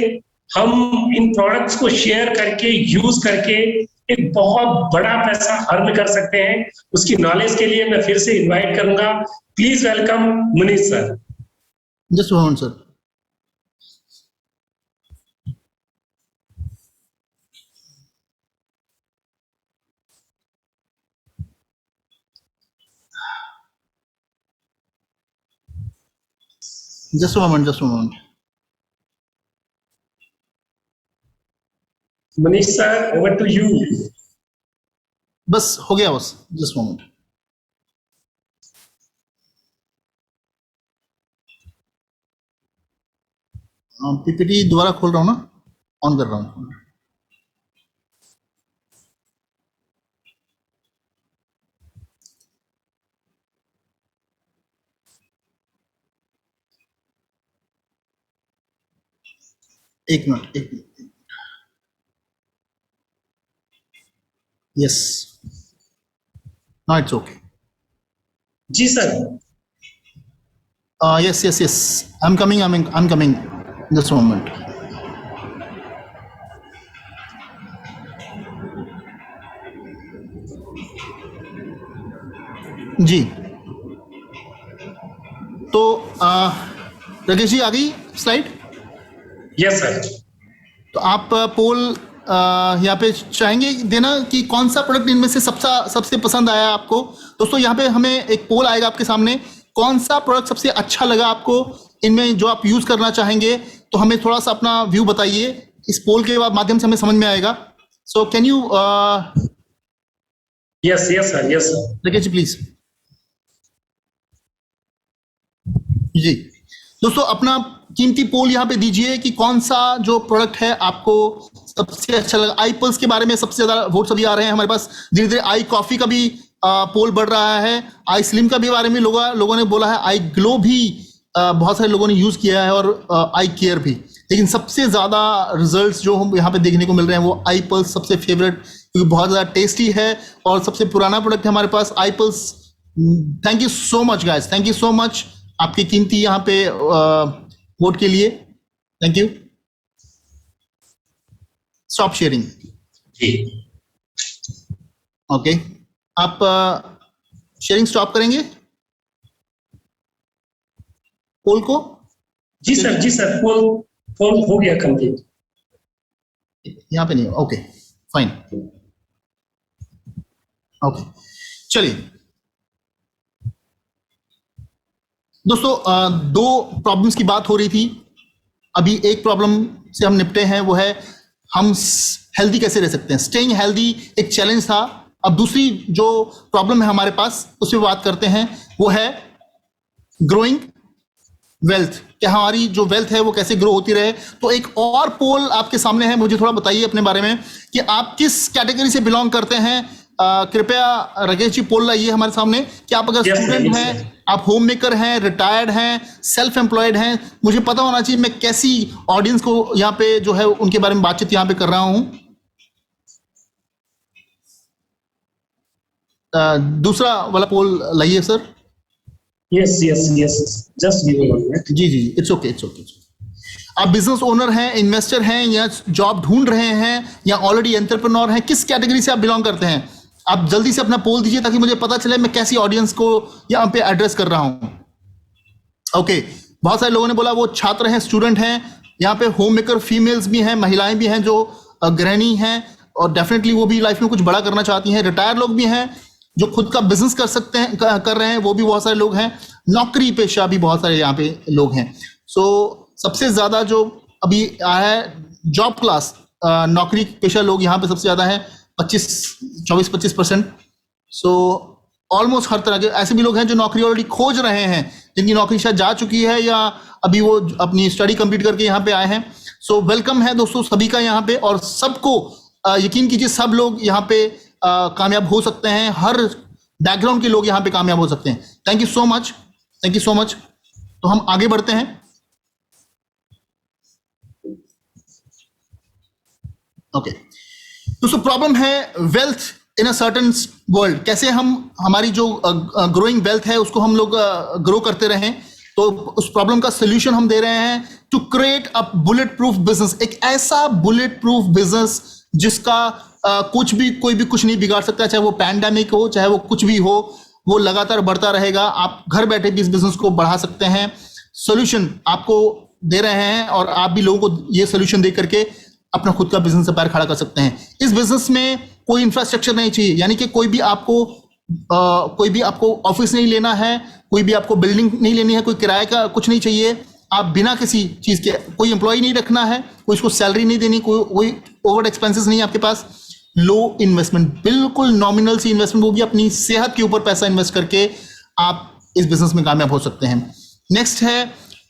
हम इन प्रोडक्ट्स को शेयर करके, यूज करके एक बहुत बड़ा पैसा अर्न कर सकते हैं, उसकी नॉलेज के लिए मैं फिर से इनवाइट करूंगा। Please welcome Munish sir. Just one sir. Just just moment. Manish sir, over to you. बस हो गया, बस जस्ट मोमेंट। पीपीटी दोबारा खोल रहा हूँ ना, ऑन कर रहा हूँ। एक minute. Yes, no it's okay. जी sir. Yes, yes, yes. I'm coming. I'm coming. Just a moment. जी, तो राकेश जी आ गई स्लाइड? Yes sir. तो आप पोल यहाँ पे चाहेंगे देना कि कौन सा प्रोडक्ट इनमें से सबसे पसंद आया आपको? दोस्तों यहाँ पे हमें एक पोल आएगा आपके सामने, कौन सा प्रोडक्ट सबसे अच्छा लगा आपको इनमें जो आप यूज करना चाहेंगे, तो हमें थोड़ा सा अपना व्यू बताइए। इस पोल के माध्यम से हमें समझ में आएगा। So can you yes yes sir, yes sir. Rakesh ji please. जी दोस्तों, अपना कीमती पोल यहाँ पे दीजिए कि कौन सा जो प्रोडक्ट है आपको सबसे अच्छा लगा। आई पल्स के बारे में सबसे ज्यादा वोट सभी आ रहे हैं हमारे पास। धीरे धीरे आई कॉफी का भी पोल बढ़ रहा है। आई स्लिम का भी बारे में लोगों ने बोला है। आई ग्लो भी बहुत सारे लोगों ने यूज किया है, और आई केयर भी। लेकिन सबसे ज्यादा रिजल्ट्स जो हम यहाँ पे देखने को मिल रहे हैं वो आई पल्स सबसे फेवरेट, क्योंकि बहुत ज्यादा टेस्टी है और सबसे पुराना प्रोडक्ट है हमारे पास iPulse. Thank you so much guys, thank you so much आपकी कीमती यहाँ पे वोट के लिए। Thank you. Stop sharing. जी ओके, आप शेयरिंग स्टॉप करेंगे पोल को? जी सर, जी सर। पोल हो गया कंप्लीट। यहाँ पे नहीं। ओके फाइन, ओके चलिए दोस्तों, दो प्रॉब्लम्स की बात हो रही थी। अभी एक प्रॉब्लम से हम निपटे हैं, वो है हम हेल्दी कैसे रह सकते हैं। स्टेइंग हेल्दी एक चैलेंज था। अब दूसरी जो प्रॉब्लम है हमारे पास, उस पर बात करते हैं। वो है ग्रोइंग वेल्थ, क्या हमारी जो वेल्थ है वो कैसे ग्रो होती रहे। तो एक और पोल आपके सामने है, मुझे थोड़ा बताइए अपने बारे में कि आप किस कैटेगरी से बिलोंग करते हैं। कृपया राकेश जी पोल लाइए हमारे सामने कि आप अगर स्टूडेंट हैं, आप होम मेकर हैं, रिटायर्ड हैं, सेल्फ एम्प्लॉयड हैं। मुझे पता होना चाहिए मैं कैसी ऑडियंस को यहाँ पे जो है उनके बारे में बातचीत यहाँ पे कर रहा हूँ। दूसरा वाला पोल लाइए sir. Yes yes yes, just give me 1 minute. जी जी, इट्स ओके इट्स ओके। आप बिजनेस ओनर हैं, इन्वेस्टर हैं, या जॉब ढूंढ रहे हैं, या ऑलरेडी एंटरप्रेन्योर हैं, किस कैटेगरी से आप बिलोंग करते हैं? आप जल्दी से अपना पोल दीजिए ताकि मुझे पता चले मैं कैसी ऑडियंस को यहाँ पे एड्रेस कर रहा हूँ। ओके, बहुत सारे लोगों ने बोला वो छात्र हैं, स्टूडेंट हैं। यहाँ पे होम मेकर फीमेल्स भी हैं, महिलाएं भी हैं जो गृहिणी हैं और डेफिनेटली वो भी लाइफ में कुछ बड़ा करना चाहती हैं। रिटायर लोग भी हैं जो खुद का बिजनेस कर सकते हैं, कर रहे हैं, वो भी बहुत सारे लोग हैं। नौकरी पेशा भी बहुत सारे यहाँ पे लोग हैं। सो सबसे ज्यादा जो अभी आया है जॉब क्लास, नौकरी पेशा लोग यहाँ पे सबसे ज्यादा है, 24-25%। सो ऑलमोस्ट हर तरह के ऐसे भी लोग हैं जो नौकरी ऑलरेडी खोज रहे हैं, जिनकी नौकरी शायद जा चुकी है या अभी वो अपनी स्टडी कंप्लीट करके यहाँ पे आए हैं। सो वेलकम है दोस्तों सभी का यहाँ पे, और सबको यकीन कीजिए सब लोग यहाँ पे कामयाब हो सकते हैं। हर बैकग्राउंड के लोग यहाँ पे कामयाब हो सकते हैं। Thank you so much, thank you so much. तो हम आगे बढ़ते हैं। ओके दोस्तों, प्रॉब्लम है wealth in a certain world. कैसे हम हमारी जो ग्रोइंग वेल्थ है उसको हम लोग ग्रो करते रहें। तो उस प्रॉब्लम का सोल्यूशन हम दे रहे हैं to create a bulletproof business. एक ऐसा बुलेट प्रूफ बिजनेस जिसका कुछ भी कोई भी कुछ नहीं बिगाड़ सकता, चाहे वो पैंडेमिक हो, चाहे वो कुछ भी हो, वो लगातार बढ़ता रहेगा। आप घर बैठे भी इस बिजनेस को बढ़ा सकते हैं। सोल्यूशन आपको दे रहे हैं और आप भी लोगों को ये सोल्यूशन दे करके अपना खुद का बिजनेस पैर खड़ा कर सकते हैं। इस बिजनेस में कोई इंफ्रास्ट्रक्चर नहीं चाहिए, यानी कि कोई भी आपको ऑफिस नहीं लेना है, कोई भी आपको बिल्डिंग नहीं लेनी है, कोई किराए का कुछ नहीं चाहिए। आप बिना किसी चीज के, कोई एम्प्लॉय नहीं रखना है, कोई इसको सैलरी नहीं देनी, कोई ओवर एक्सपेंसेस नहीं है आपके पास। लो इन्वेस्टमेंट, बिल्कुल नॉमिनल सी इन्वेस्टमेंट, वो भी अपनी सेहत के ऊपर पैसा इन्वेस्ट करके आप इस बिजनेस में कामयाब हो सकते हैं। नेक्स्ट है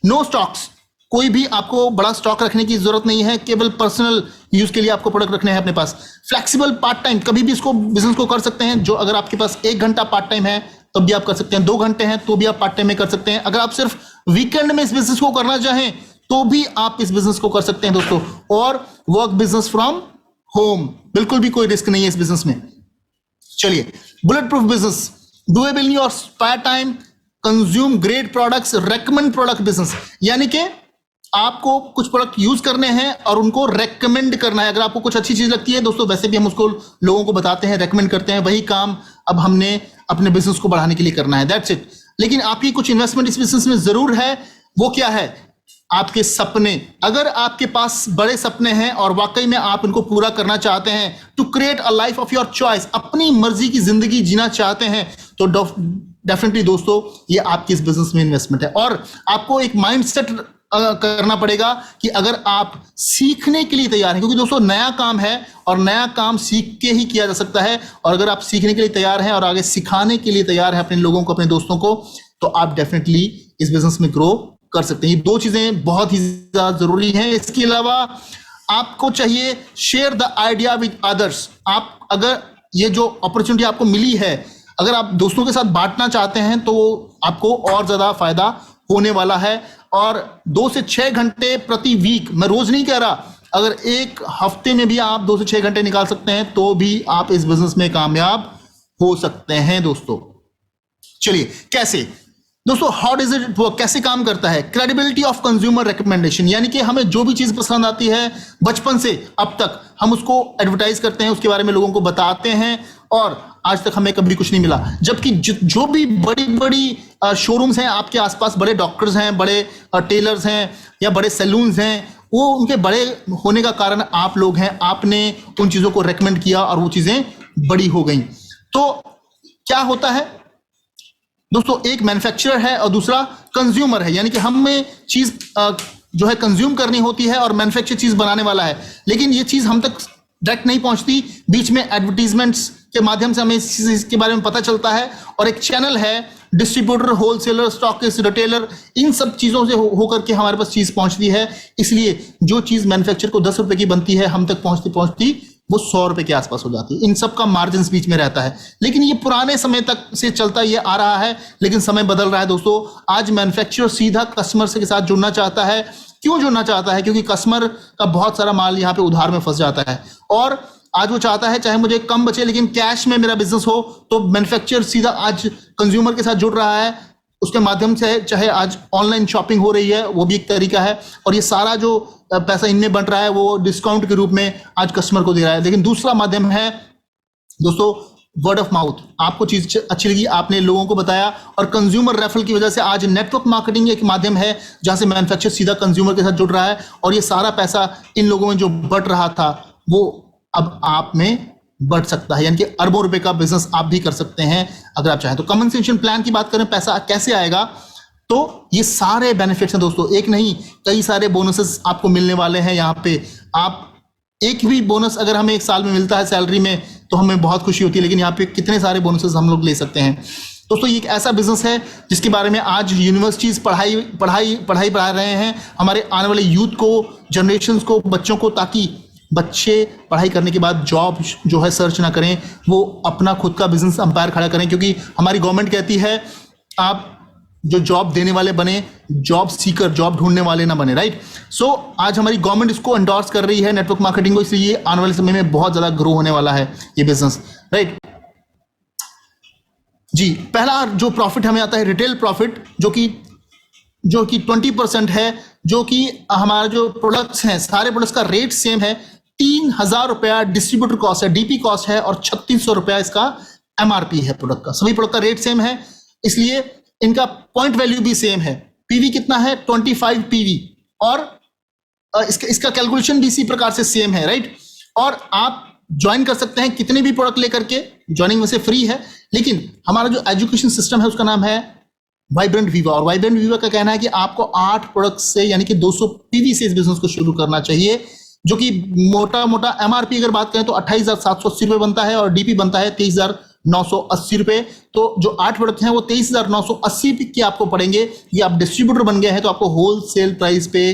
नो स्टॉक्स। कोई भी आपको बड़ा स्टॉक रखने की जरूरत नहीं है, केवल पर्सनल यूज के लिए आपको प्रोडक्ट रखने हैं अपने पास। फ्लेक्सिबल पार्ट टाइम, कभी भी इसको बिजनेस को कर सकते हैं। जो अगर आपके पास 1 घंटा पार्ट टाइम है तब भी आप कर सकते हैं, 2 घंटे हैं तो भी आप पार्ट टाइम में कर सकते हैं। अगर आप सिर्फ वीकेंड में इस बिजनेस को करना चाहें तो भी आप इस बिजनेस को कर सकते हैं दोस्तों। और वर्क बिजनेस फ्रॉम होम, बिल्कुल भी कोई रिस्क नहीं है इस बिजनेस में। चलिए, bulletproof business, doable in your spare time, consume great products, recommend product business, यानी कि आपको कुछ प्रोडक्ट यूज करने हैं और उनको रेकमेंड करना है। अगर आपको कुछ अच्छी चीज लगती है दोस्तों, वैसे भी हम उसको लोगों को बताते हैं, रेकमेंड करते हैं, वही काम अब हमने अपने बिजनेस को बढ़ाने के लिए करना है, दैट्स इट। लेकिन आपकी कुछ इन्वेस्टमेंट इस बिजनेस में जरूर है। वो क्या है? आपके सपने। अगर आपके पास बड़े सपने हैं और वाकई में आप इनको पूरा करना चाहते हैं, to create a life of your choice, अपनी मर्जी की जिंदगी जीना चाहते हैं, तो डेफिनेटली दोस्तों ये आपकी इस बिजनेस में इन्वेस्टमेंट है। और आपको एक माइंडसेट करना पड़ेगा कि अगर आप सीखने के लिए तैयार हैं, क्योंकि दोस्तों नया काम है और नया काम सीख के ही किया जा सकता है, और अगर आप सीखने के लिए तैयार हैं और आगे सिखाने के लिए तैयार हैं अपने लोगों को, अपने दोस्तों को, तो आप डेफिनेटली इस बिजनेस में ग्रो कर सकते हैं। ये दो चीजें बहुत ही ज्यादा जरूरी हैं। इसके अलावा आपको चाहिए share the idea with others. आप अगर ये जो अपॉर्चुनिटी आपको मिली है, अगर आप दोस्तों के साथ बांटना चाहते हैं तो आपको और ज्यादा फायदा होने वाला है। और 2 से 6 घंटे प्रति वीक, मैं रोज नहीं कह रहा, अगर एक हफ्ते में भी आप 2 से 6 घंटे निकाल सकते हैं तो भी आप इस बिजनेस में कामयाब हो सकते हैं दोस्तों। चलिए, कैसे दोस्तों, हाउ डज इट वर्क, कैसे काम करता है? क्रेडिबिलिटी ऑफ कंज्यूमर रिकमेंडेशन, यानी कि हमें जो भी चीज पसंद आती है बचपन से अब तक हम उसको एडवर्टाइज करते हैं, उसके बारे में लोगों को बताते हैं, और आज तक हमें कभी कुछ नहीं मिला। जबकि जो भी बड़ी बड़ी शोरूम्स हैं आपके आसपास, बड़े डॉक्टर्स हैं, बड़े टेलर्स हैं या बड़े सैलून्स हैं, वो उनके बड़े होने का कारण आप लोग हैं। आपने उन चीजों को रेकमेंड किया और वो चीजें बड़ी हो गई। तो क्या होता है दोस्तों, एक मैन्युफैक्चरर है और दूसरा कंज्यूमर है, यानी कि हमें चीज जो है कंज्यूम करनी होती है और मैन्युफैक्चर चीज बनाने वाला है, लेकिन ये चीज हम तक डायरेक्ट नहीं पहुंचती। बीच में एडवर्टीजमेंट्स के माध्यम से हमें इस चीज के बारे में पता चलता है, और एक चैनल है डिस्ट्रीब्यूटर, होलसेलर, स्टॉकिस्ट, रिटेलर, इन सब चीजों से होकर के हमारे पास चीज पहुंचती है। इसलिए जो चीज मैन्युफैक्चर को 10 रुपए की बनती है, हम तक पहुंचती पहुंचती वो 100 रुपए के आसपास हो जाती है। इन सब का मार्जिन बीच में रहता है, लेकिन ये पुराने समय तक से चलता ये आ रहा है, लेकिन समय बदल रहा है दोस्तों। आज मैन्युफैक्चरर सीधा कस्टमर के साथ जुड़ना चाहता है। क्यों जुड़ना चाहता है? क्योंकि कस्टमर का बहुत सारा माल यहाँ पे उधार में फंस जाता है, और आज वो चाहता है चाहे मुझे कम बचे लेकिन कैश में मेरा बिजनेस हो। तो मैन्युफैक्चरर सीधा आज कंज्यूमर के साथ जुड़ रहा है, उसके माध्यम से चाहे आज ऑनलाइन शॉपिंग हो रही है, वो भी एक तरीका है, और ये सारा जो पैसा इनमें बन रहा है वो डिस्काउंट के रूप में आज कस्टमर को दे रहा है। लेकिन दूसरा माध्यम है दोस्तों वर्ड ऑफ माउथ। आपको चीज अच्छी लगी, आपने लोगों को बताया, और कंज्यूमर रेफरल की वजह से आज नेटवर्क मार्केटिंग एक माध्यम है जहां से मैन्युफैक्चरर सीधा कंज्यूमर के साथ जुड़ रहा है, और ये सारा पैसा इन लोगों में जो बढ़ रहा था वो अब आप में बढ़ सकता है, यानी कि अरबों रुपए का बिजनेस आप भी कर सकते हैं अगर आप चाहें तो। कंपनसेशन प्लान की बात करें, पैसा कैसे आएगा, तो ये सारे बेनिफिट्स हैं दोस्तों, एक नहीं कई सारे बोनसेस आपको मिलने वाले हैं यहाँ पे। आप एक भी बोनस अगर हमें एक साल में मिलता है सैलरी में तो हमें बहुत खुशी होती है, लेकिन यहाँ पे कितने सारे बोनसेस हम लोग ले सकते हैं दोस्तों। ये एक ऐसा बिजनेस है जिसके बारे में आज यूनिवर्सिटीज पढ़ा रहे हैं हमारे आने वाले यूथ को, जनरेशन को, बच्चों को, ताकि बच्चे पढ़ाई करने के बाद जॉब जो है सर्च ना करें, वो अपना खुद का बिजनेस अंपायर खड़ा करें। क्योंकि हमारी गवर्नमेंट कहती है आप जो जॉब देने वाले बने, जॉब सीकर, जॉब ढूंढने वाले ना बने, राइट। सो आज हमारी गवर्नमेंट इसको एंडोर्स कर रही है नेटवर्क मार्केटिंग को, इसलिए ये आने वाले समय में बहुत ज्यादा ग्रो होने वाला है ये बिजनेस, राइट जी। पहला जो प्रॉफिट हमें आता है रिटेल प्रॉफिट, जो कि 20% है, जो कि हमारा जो प्रोडक्ट्स हैं सारे प्रोडक्ट्स का रेट सेम है। 3000 रुपया डिस्ट्रीब्यूटर कॉस्ट है, डीपी कॉस्ट है, और 3600 रुपया इसका एमआरपी है प्रोडक्ट का। सभी प्रोडक्ट का रेट सेम है, इसलिए इनका पॉइंट वैल्यू भी सेम है। पीवी कितना है? 25 पीवी, और इसका कैलकुलेशन भी इसी प्रकार से सेम है, राइट। और आप ज्वाइन कर सकते हैं कितने भी प्रोडक्ट लेकर के, ज्वाइनिंग वैसे फ्री है, लेकिन हमारा जो एजुकेशन सिस्टम है उसका नाम है वाइब्रेंट वीवा, और वाइब्रेंट वीवा का कहना है कि आपको 8 प्रोडक्ट से यानी कि 200 पीवी से इस बिजनेस को शुरू करना चाहिए, जो कि मोटा मोटा एमआरपी अगर बात करें तो 28,780 रुपए बनता है, और डीपी बनता है 23,980 रुपए। तो जो 8 प्रोडक्ट हैं वो 23,980 के आपको पड़ेंगे। ये आप डिस्ट्रीब्यूटर बन गए हैं तो आपको होलसेल प्राइस पे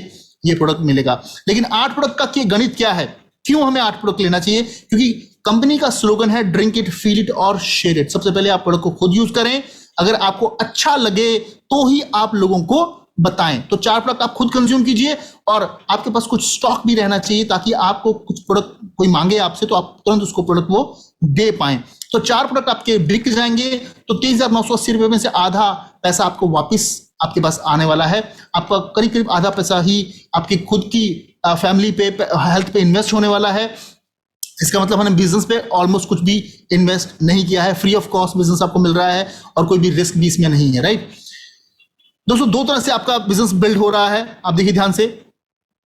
ये प्रोडक्ट मिलेगा। लेकिन 8 प्रोडक्ट का गणित क्या है, क्यों हमें 8 प्रोडक्ट लेना चाहिए? क्योंकि कंपनी का स्लोगन है ड्रिंक इट, फील इट और शेयर इट। सबसे पहले आप प्रोडक्ट को खुद यूज करें, अगर आपको अच्छा लगे तो ही आप लोगों को बताएं। तो 4 प्रोडक्ट आप खुद कंज्यूम कीजिए, और आपके पास कुछ स्टॉक भी रहना चाहिए ताकि आपको कुछ प्रोडक्ट कोई मांगे आपसे तो आप तुरंत उसको प्रोडक्ट वो दे पाएं। तो 4 प्रोडक्ट आपके बिक जाएंगे तो 23,980 में से आधा पैसा आपको वापस आपके पास आने वाला है। आपका करीब करीब आधा पैसा ही आपकी खुद की फैमिली पे, हेल्थ पे इन्वेस्ट होने वाला है। इसका मतलब हमने बिजनेस पे ऑलमोस्ट कुछ भी इन्वेस्ट नहीं किया है, फ्री ऑफ कॉस्ट बिजनेस आपको मिल रहा है और कोई भी रिस्क भी इसमें नहीं है, राइट। दोस्तों 2 तरह से आपका बिजनेस बिल्ड हो रहा है, आप देखिए ध्यान से।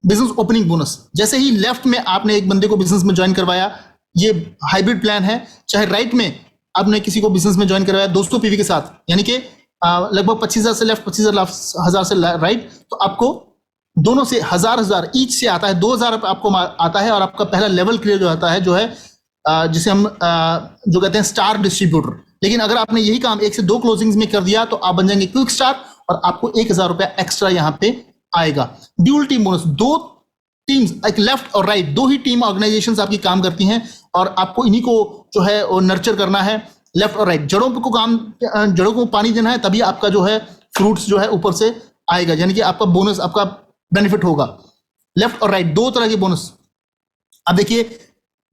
बिजनेस ओपनिंग बोनस, जैसे ही लेफ्ट में आपने एक बंदे को बिजनेस में ज्वाइन करवाया, ये हाइब्रिड प्लान है, चाहे राइट में आपने किसी को बिजनेस में ज्वाइन करवाया 200 पीवी के साथ, यानी कि लगभग 25,000 से लेफ्ट, 25,000 से राइट, तो आपको दोनों से 1,000 ईच से आता है, 2,000 आपको आता है और आपका पहला लेवल क्लियर जो आता है, जो है जिसे हम जो कहते हैं स्टार डिस्ट्रीब्यूटर। लेकिन अगर आपने यही काम 1 से 2 क्लोजिंग्स में कर दिया तो आप बन जाएंगे क्विक स्टार और आपको 1,000 रुपया एक्स्ट्रा यहाँ पे आएगा। ड्यूल टीम बोनस, 2 टीम्स, एक लेफ्ट और राइट, 2 ही टीम ऑर्गेनाइजेशंस आपकी काम करती हैं और आपको इन्हीं को जो है वो नर्चर करना है, लेफ्ट और राइट। जड़ों को पानी देना है, तभी आपका जो है फ्रूट्स जो है ऊपर से आएगा, यानी कि आपका बोनस, आपका बेनिफिट होगा। लेफ्ट और राइट 2 तरह के बोनस। अब देखिए,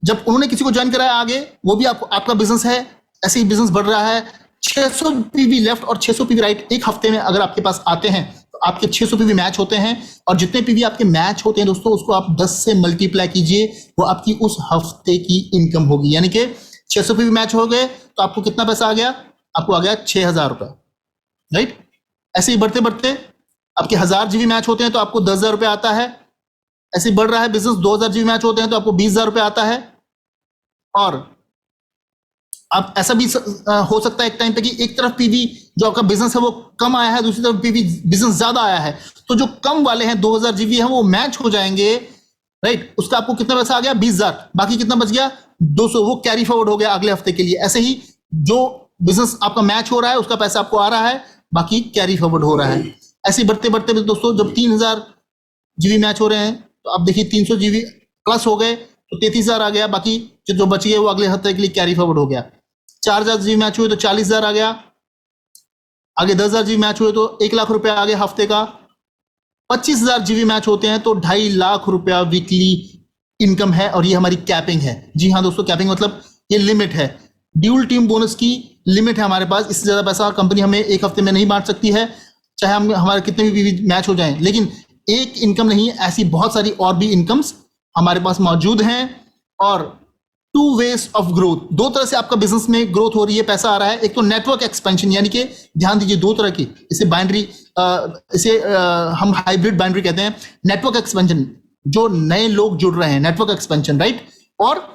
जब उन्होंने किसी को ज्वाइन कराया आगे, वो भी आपका बिजनेस है, ऐसे ही बिजनेस बढ़ रहा है। 600 पीवी लेफ्ट और 600 पीवी राइट एक हफ्ते में अगर आपके पास आते हैं तो आपके 600 पीवी मैच होते हैं, और जितने पीवी आपके मैच होते हैं दोस्तों, उसको आप 10 से मल्टीप्लाई कीजिए, वो आपकी उस हफ्ते की इनकम होगी। यानी कि 600 पीवी मैच हो गए तो आपको कितना पैसा आ गया? आपको आ गया 6,000 रुपए, राइट। ऐसे ही बढ़ते बढ़ते आपके 1000 जीबी मैच होते हैं तो आपको 10,000 रुपए आता है। ऐसे ही बढ़ रहा है बिजनेस, 2000 जीबी मैच होते हैं तो आपको 20,000 रुपए आता है। और अब ऐसा भी हो सकता है एक टाइम पे कि एक तरफ पीवी जो आपका बिजनेस है वो कम आया है, दूसरी तरफ पीवी बिजनेस ज्यादा आया है, तो जो कम वाले हैं 2000 जीबी है वो मैच हो जाएंगे, राइट। उसका आपको कितना पैसा आ गया? 20,000। बाकी कितना बच गया? 200। वो कैरी फॉरवर्ड हो गया अगले हफ्ते के लिए। ऐसे ही जो बिजनेस आपका मैच हो रहा है उसका पैसा आपको आ रहा है, बाकी कैरी फॉरवर्ड हो रहा है। ऐसे ही बढ़ते बढ़ते दोस्तों, जब 3000 जीबी मैच हो रहे हैं तो आप देखिए 300 जीबी प्लस हो गए तो 33,000 आ गया, बाकी जो बच गए वो अगले हफ्ते के लिए कैरी फॉरवर्ड हो गया। 4,000 जीबी मैच हुए तो 40,000 आ गया, आगे 10,000 जीबी मैच हुए तो 1 लाख रुपया आ गया हफ्ते का। 25,000 जीबी मैच होते हैं तो 2.5 लाख रुपया वीकली इनकम है, और ये हमारी कैपिंग है। जी हाँ दोस्तों, कैपिंग मतलब ये लिमिट है, ड्यूल टीम बोनस की लिमिट है हमारे पास। इससे ज्यादा पैसा कंपनी हमें एक हफ्ते में नहीं बांट सकती है, चाहे हम हमारे कितने भी मैच हो जाएं। लेकिन एक इनकम नहीं, ऐसी बहुत सारी और भी इनकम्स हमारे पास मौजूद हैं। और 2 वेज ऑफ ग्रोथ, 2 तरह से आपका बिजनेस में ग्रोथ हो रही है, पैसा आ रहा है। एक तो नेटवर्क एक्सपेंशन, यानी कि ध्यान दीजिए 2 तरह की, इसे बाइनरी, इसे हम हाइब्रिड बाइनरी कहते हैं। नेटवर्क एक्सपेंशन, जो नए लोग जुड़ रहे हैं, नेटवर्क एक्सपेंशन, राइट। और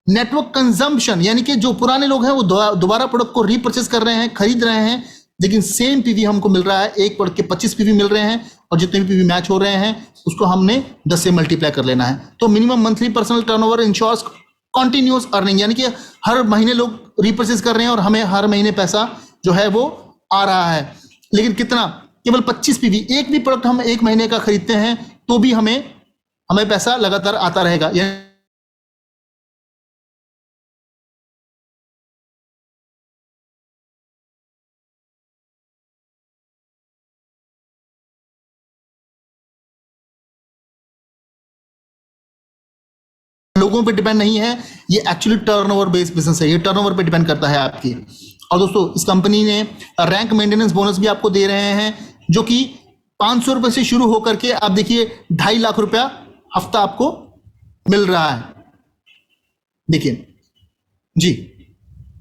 नेटवर्क कंजम्पशन, यानी कि जो पुराने लोग हैं वो दोबारा प्रोडक्ट को रीपरचेज कर रहे हैं, खरीद रहे हैं, लेकिन सेम पीवी हमको मिल रहा है, एक प्रोडक्ट के 25 पीवी मिल रहे हैं, और जितने भी पीवी मैच हो रहे हैं उसको हमने 10 से मल्टीप्लाई कर लेना है। तो minimum monthly personal turnover ensures continuous earning, यानी कि हर महीने लोग रीपरचेज कर रहे हैं और हमें हर महीने पैसा जो है वो आ रहा है। लेकिन कितना? केवल 25 पीवी। एक भी प्रोडक्ट हम एक महीने का खरीदते हैं तो भी हमें पैसा लगातार आता रहेगा। लोगों पे डिपेंड नहीं है, ये एक्चुअली टर्नओवर बेस्ड बिजनेस है, ये टर्नओवर पे डिपेंड करता है आपकी। और दोस्तों इस कंपनी ने रैंक मेंटेनेंस बोनस भी आपको दे रहे हैं, जो कि 500 रुपए से शुरू होकर के आप देखिए 2.5 लाख रुपया हफ्ता आपको मिल रहा है, देखिए जी।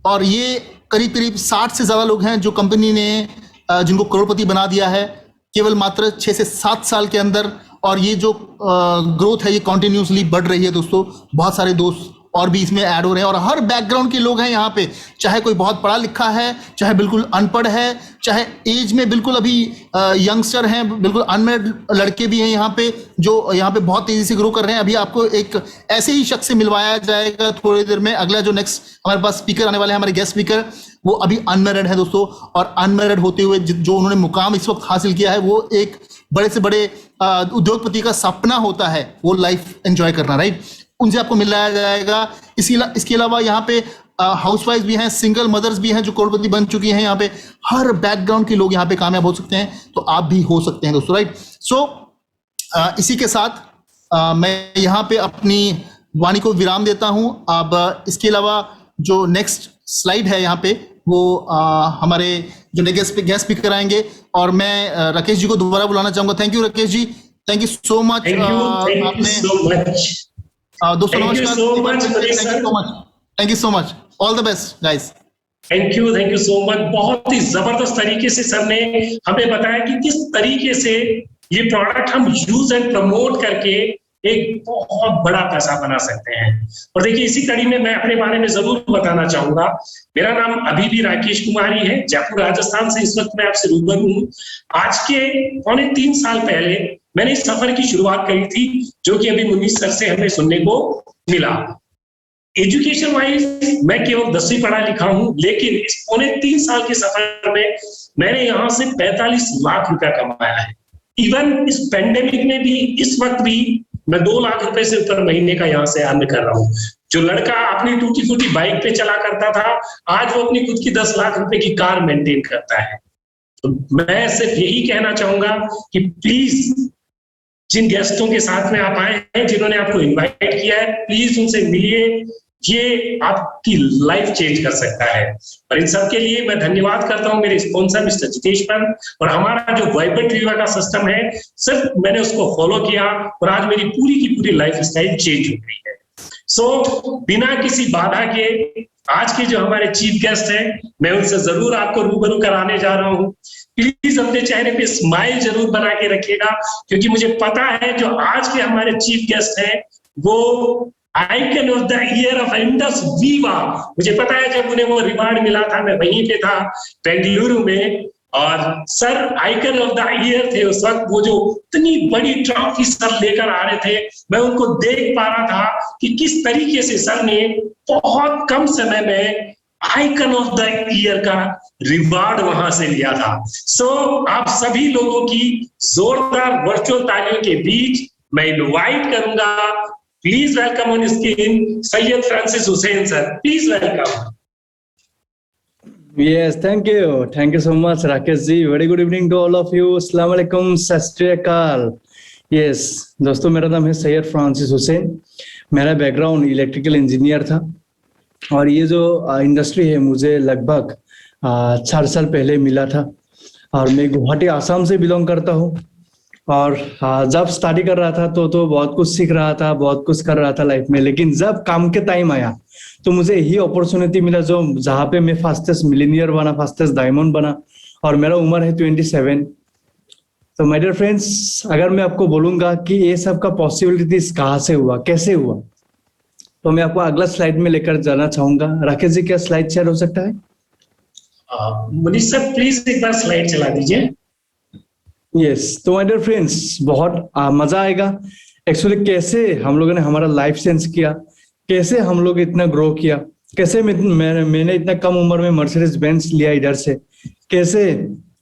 और ये करीब करीब 60 से ज्यादा लोग हैं जो कंपनी ने जिनको करोड़पति बना दिया है केवल मात्र 6 से 7 साल के अंदर। और ये जो ग्रोथ है ये कॉन्टिन्यूसली बढ़ रही है दोस्तों। बहुत सारे दोस्त और भी इसमें ऐड हो रहे हैं, और हर बैकग्राउंड के लोग हैं यहाँ पे, चाहे कोई बहुत पढ़ा लिखा है, चाहे बिल्कुल अनपढ़ है, चाहे एज में बिल्कुल अभी यंगस्टर हैं, बिल्कुल अनमेरिड लड़के भी हैं यहाँ पे, जो यहाँ पे बहुत तेजी से ग्रो कर रहे हैं। अभी आपको एक ऐसे ही शख्स से मिलवाया जाएगा थोड़ी देर में। अगला जो नेक्स्ट हमारे पास स्पीकर आने वाले हैं, हमारे गेस्ट स्पीकर, वो अभी अनमेरिड है दोस्तों, और अनमेरिड होते हुए जो उन्होंने मुकाम इस वक्त हासिल किया है वो एक बड़े से बड़े उद्योगपति का सपना होता है, वो लाइफ एंजॉय करना, राइट। उनसे आपको मिलाया जाएगा। इसके अलावा यहाँ पे हाउसवाइफ भी हैं, सिंगल मदर्स भी हैं जो करोड़पति बन चुकी हैं। यहाँ पे हर बैकग्राउंड के लोग यहाँ पे कामयाब हो सकते हैं, तो आप भी हो सकते हैं दोस्तों, राइट। सो इसी के साथ मैं यहाँ पे अपनी वाणी को विराम देता हूँ। अब इसके अलावा जो नेक्स्ट स्लाइड है यहाँ पे वो हमारे जो गेस्ट स्पीकर आएंगे, और मैं राकेश जी को दोबारा बुलाना चाहूंगा। Thank you Rakesh ji, thank you so much. Thank you so much दोस्तों नमस्कार, thank you so much, all the best guys. Thank you so much. बहुत ही जबरदस्त तरीके से सर ने हमें बताया कि किस तरीके से ये प्रोडक्ट हम यूज एंड प्रमोट करके एक बहुत बड़ा पैसा बना सकते हैं। और देखिए, इसी कड़ी में मैं अपने बारे में जरूर बताना चाहूंगा। मेरा नाम अभी भी राकेश कुमार ही है, जयपुर राजस्थान से इस वक्त मैं आपसे रूबरू हूँ। आज के 3.25 साल पहले मैंने इस सफर की शुरुआत करी थी, जो कि अभी मुनीष सर से हमें सुनने को मिला। एजुकेशन वाइज मैं केवल 10वीं पढ़ा लिखा हूं, लेकिन इस 3.25 साल के सफर में मैंने यहां से 45 लाख रुपया कमाया है। इवन इस पेंडेमिक में भी, इस वक्त भी मैं 2 लाख रुपए से ऊपर महीने का यहाँ से अर्न कर रहा हूँ। जो लड़का अपनी टूटी फूटी बाइक पे चला करता था, आज वो अपनी खुद की 10 लाख रुपए की कार मेंटेन करता है। तो मैं सिर्फ यही कहना चाहूंगा कि प्लीज जिन गेस्टों के साथ में आप आए हैं, जिन्होंने आपको इनवाइट किया है, प्लीज उनसे मिलिए। ये आपकी लाइफ चेंज कर सकता है। और इन सब के लिए मैं धन्यवाद करता हूं मेरे स्पॉन्सर मिस्टर जितेश पर। और हमारा जो वाइब्रेंट विवा का सिस्टम है, सिर्फ मैंने उसको फॉलो किया और आज मेरी पूरी की पूरी लाइफ स्टाइल चेंज हो गई है। सो बिना किसी बाधा के आज के जो हमारे चीफ गेस्ट हैं, मैं उनसे जरूर आपको रूबरू कराने जा रहा हूँ। प्लीज अपने चेहरे पे स्माइल जरूर बना के रखिएगा, क्योंकि मुझे पता है जो आज के हमारे चीफ गेस्ट हैं वो icon of the year of Indus Viva. मुझे पता है जब उन्हें वो रिवार्ड मिला था, मैं वहीं पे था बेंगलुरु में, और sir icon of the year थे उस वक्त। वो जो इतनी बड़ी ट्रॉफी सर लेकर आ रहे थे, मैं उनको देख पा रहा था कि किस तरीके से सर ने बहुत कम समय में आइकन ऑफ द ईयर का रिवार्ड वहां से लिया था। सो आप सभी लोगों की जोरदार वर्चुअल तालियों के बीच मैं इनवाइट करूंगा, please welcome on screen Syed Francis Hussain sir, please welcome. Yes, thank you so much Rakesh ji. Very good evening to all of you. Assalamu alaikum, sat shri akal. Yes, दोस्तों मेरा नाम है सैयद फ्रांसिस हुसैन। मेरा background electrical engineer था, और ये जो industry है मुझे लगभग 4 साल पहले मिला था। और मैं गुवाहाटी आसाम से बिलोंग करता हूँ। और जब स्टडी कर रहा था तो बहुत कुछ सीख रहा था, बहुत कुछ कर रहा था लाइफ में। लेकिन जब काम के टाइम आया तो मुझे यही अपॉर्चुनिटी मिला जो जहाँ पे मैं फास्टेस्ट मिलीनियर बना, फास्टेस्ट डायमंड बना, और मेरा उम्र है 27। तो माय डियर फ्रेंड्स, अगर मैं आपको बोलूंगा कि ये सब का पॉसिबिलिटीज कहाँ से हुआ, कैसे हुआ, तो मैं आपको अगला स्लाइड में लेकर जाना चाहूंगा। राकेश जी, क्या स्लाइड शेयर हो सकता है? मनीष सर प्लीज एक बार स्लाइड चला दीजिए। यस, तो माय डियर फ्रेंड्स, बहुत मजा आएगा एक्चुअली कैसे हम लोगों ने हमारा लाइफ चेंज किया, कैसे हम लोग इतना ग्रो किया, कैसे मैंने इतना कम उम्र में मर्सिडीज बेंज लिया इधर से, कैसे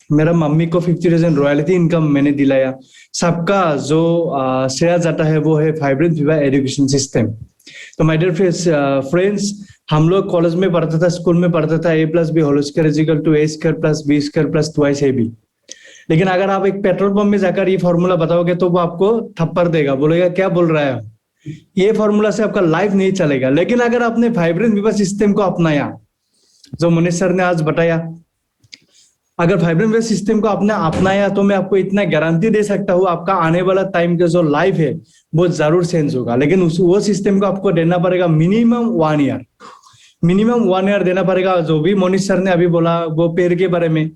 मेरा मम्मी को 50,000 रॉयल्टी इनकम मैंने दिलाया। सबका जो श्रेय जाता है वो है वाइब्रेंट विवा एजुकेशन सिस्टम। तो माय डियर फ्रेंड्स, हम लोग कॉलेज में पढ़ता था, स्कूल में पढ़ता था A+B whole square is equal to A² + B² + 2AB। लेकिन अगर आप एक पेट्रोल पंप में जाकर ये फॉर्मूला बताओगे तो वो आपको थप्पड़ देगा, बोलेगा क्या बोल रहा है, ये फॉर्मूला से आपका लाइफ नहीं चलेगा। लेकिन अगर आपने वाइब्रेंट विवा सिस्टम को अपनाया, जो मनीष सर ने आज बताया, अगर वाइब्रेंट विवा सिस्टम को आपने अपनाया तो मैं आपको इतना गारंटी दे सकता हूँ आपका आने वाला टाइम का जो लाइफ है वो जरूर चेंज होगा। लेकिन वो सिस्टम को आपको देना पड़ेगा मिनिमम 1 ईयर, मिनिमम 1 ईयर देना पड़ेगा। जो भी मनीष सर ने अभी बोला वो पेड़ के बारे में,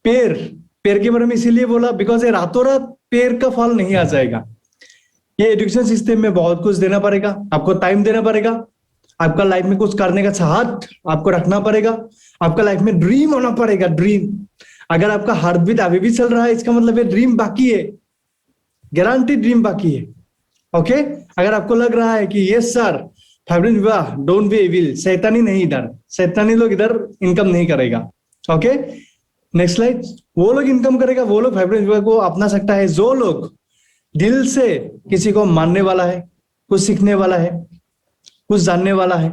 पेड़ के बारे में इसीलिए बोला बिकॉज ये रातों रात पेड़ का फल नहीं आ जाएगा। ये एजुकेशन सिस्टम में बहुत कुछ देना पड़ेगा, आपको टाइम देना पड़ेगा, आपका लाइफ में कुछ करने का चाहत आपको रखना पड़ेगा, आपका लाइफ में ड्रीम होना पड़ेगा, ड्रीम। अगर आपका हार्ट बीट अभी भी चल रहा है इसका मतलब ये ड्रीम बाकी है, गारंटी ड्रीम बाकी है। ओके, अगर आपको लग रहा है कि यस सर वाइब्रेंट विवा डोंट बी एविल, शैतानी नहीं, इधर शैतानी लोग इधर इनकम नहीं करेगा। Okay, next slide. वो लोग इनकम करेगा, वो लोग वाइब्रेंट विवा को अपना सकता है जो लोग दिल से किसी को मानने वाला है, कुछ सीखने वाला है, कुछ जानने वाला है।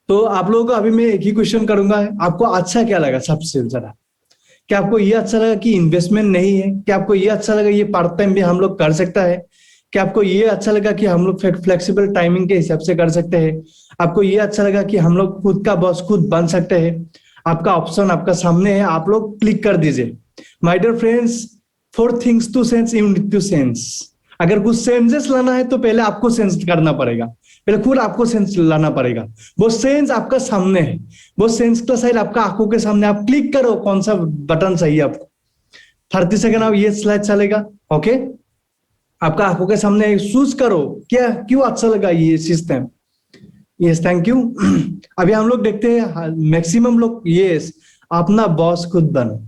तो आप लोगों को अभी मैं एक ही क्वेश्चन करूंगा, आपको अच्छा क्या लगा सबसे ज्यादा? क्या आपको ये अच्छा लगा कि इन्वेस्टमेंट नहीं है? क्या आपको ये अच्छा लगा ये पार्ट टाइम भी हम लोग कर सकता है? कि आपको ये अच्छा लगा कि हम लोग फ्लेक्सिबल टाइमिंग के हिसाब से कर सकते हैं, आपको ये अच्छा लगा कि हम लोग खुद का बॉस खुद बन सकते हैं, आपका ऑप्शन आपका सामने है, आप लोग क्लिक कर दीजिए। My dear friends, for things to sense you need to sense. अगर कुछ सेंसेस लाना है तो पहले आपको सेंस करना पड़ेगा, पहले खुद आपको सेंस लाना पड़ेगा। वो सेंस आपका सामने है, वो सेंस का साइड आपका आंखों के सामने, आप क्लिक करो कौन सा बटन सही है आपको। 30 सेकंड आप ये स्लाइड चलेगा, ओके। आपका आंखों के सामने चूज करो क्या क्यों अच्छा लगा ये सिस्टम। Yes, thank you. अभी हम लोग देखते हैं मैक्सिमम लोग यस अपना बॉस खुद बनो।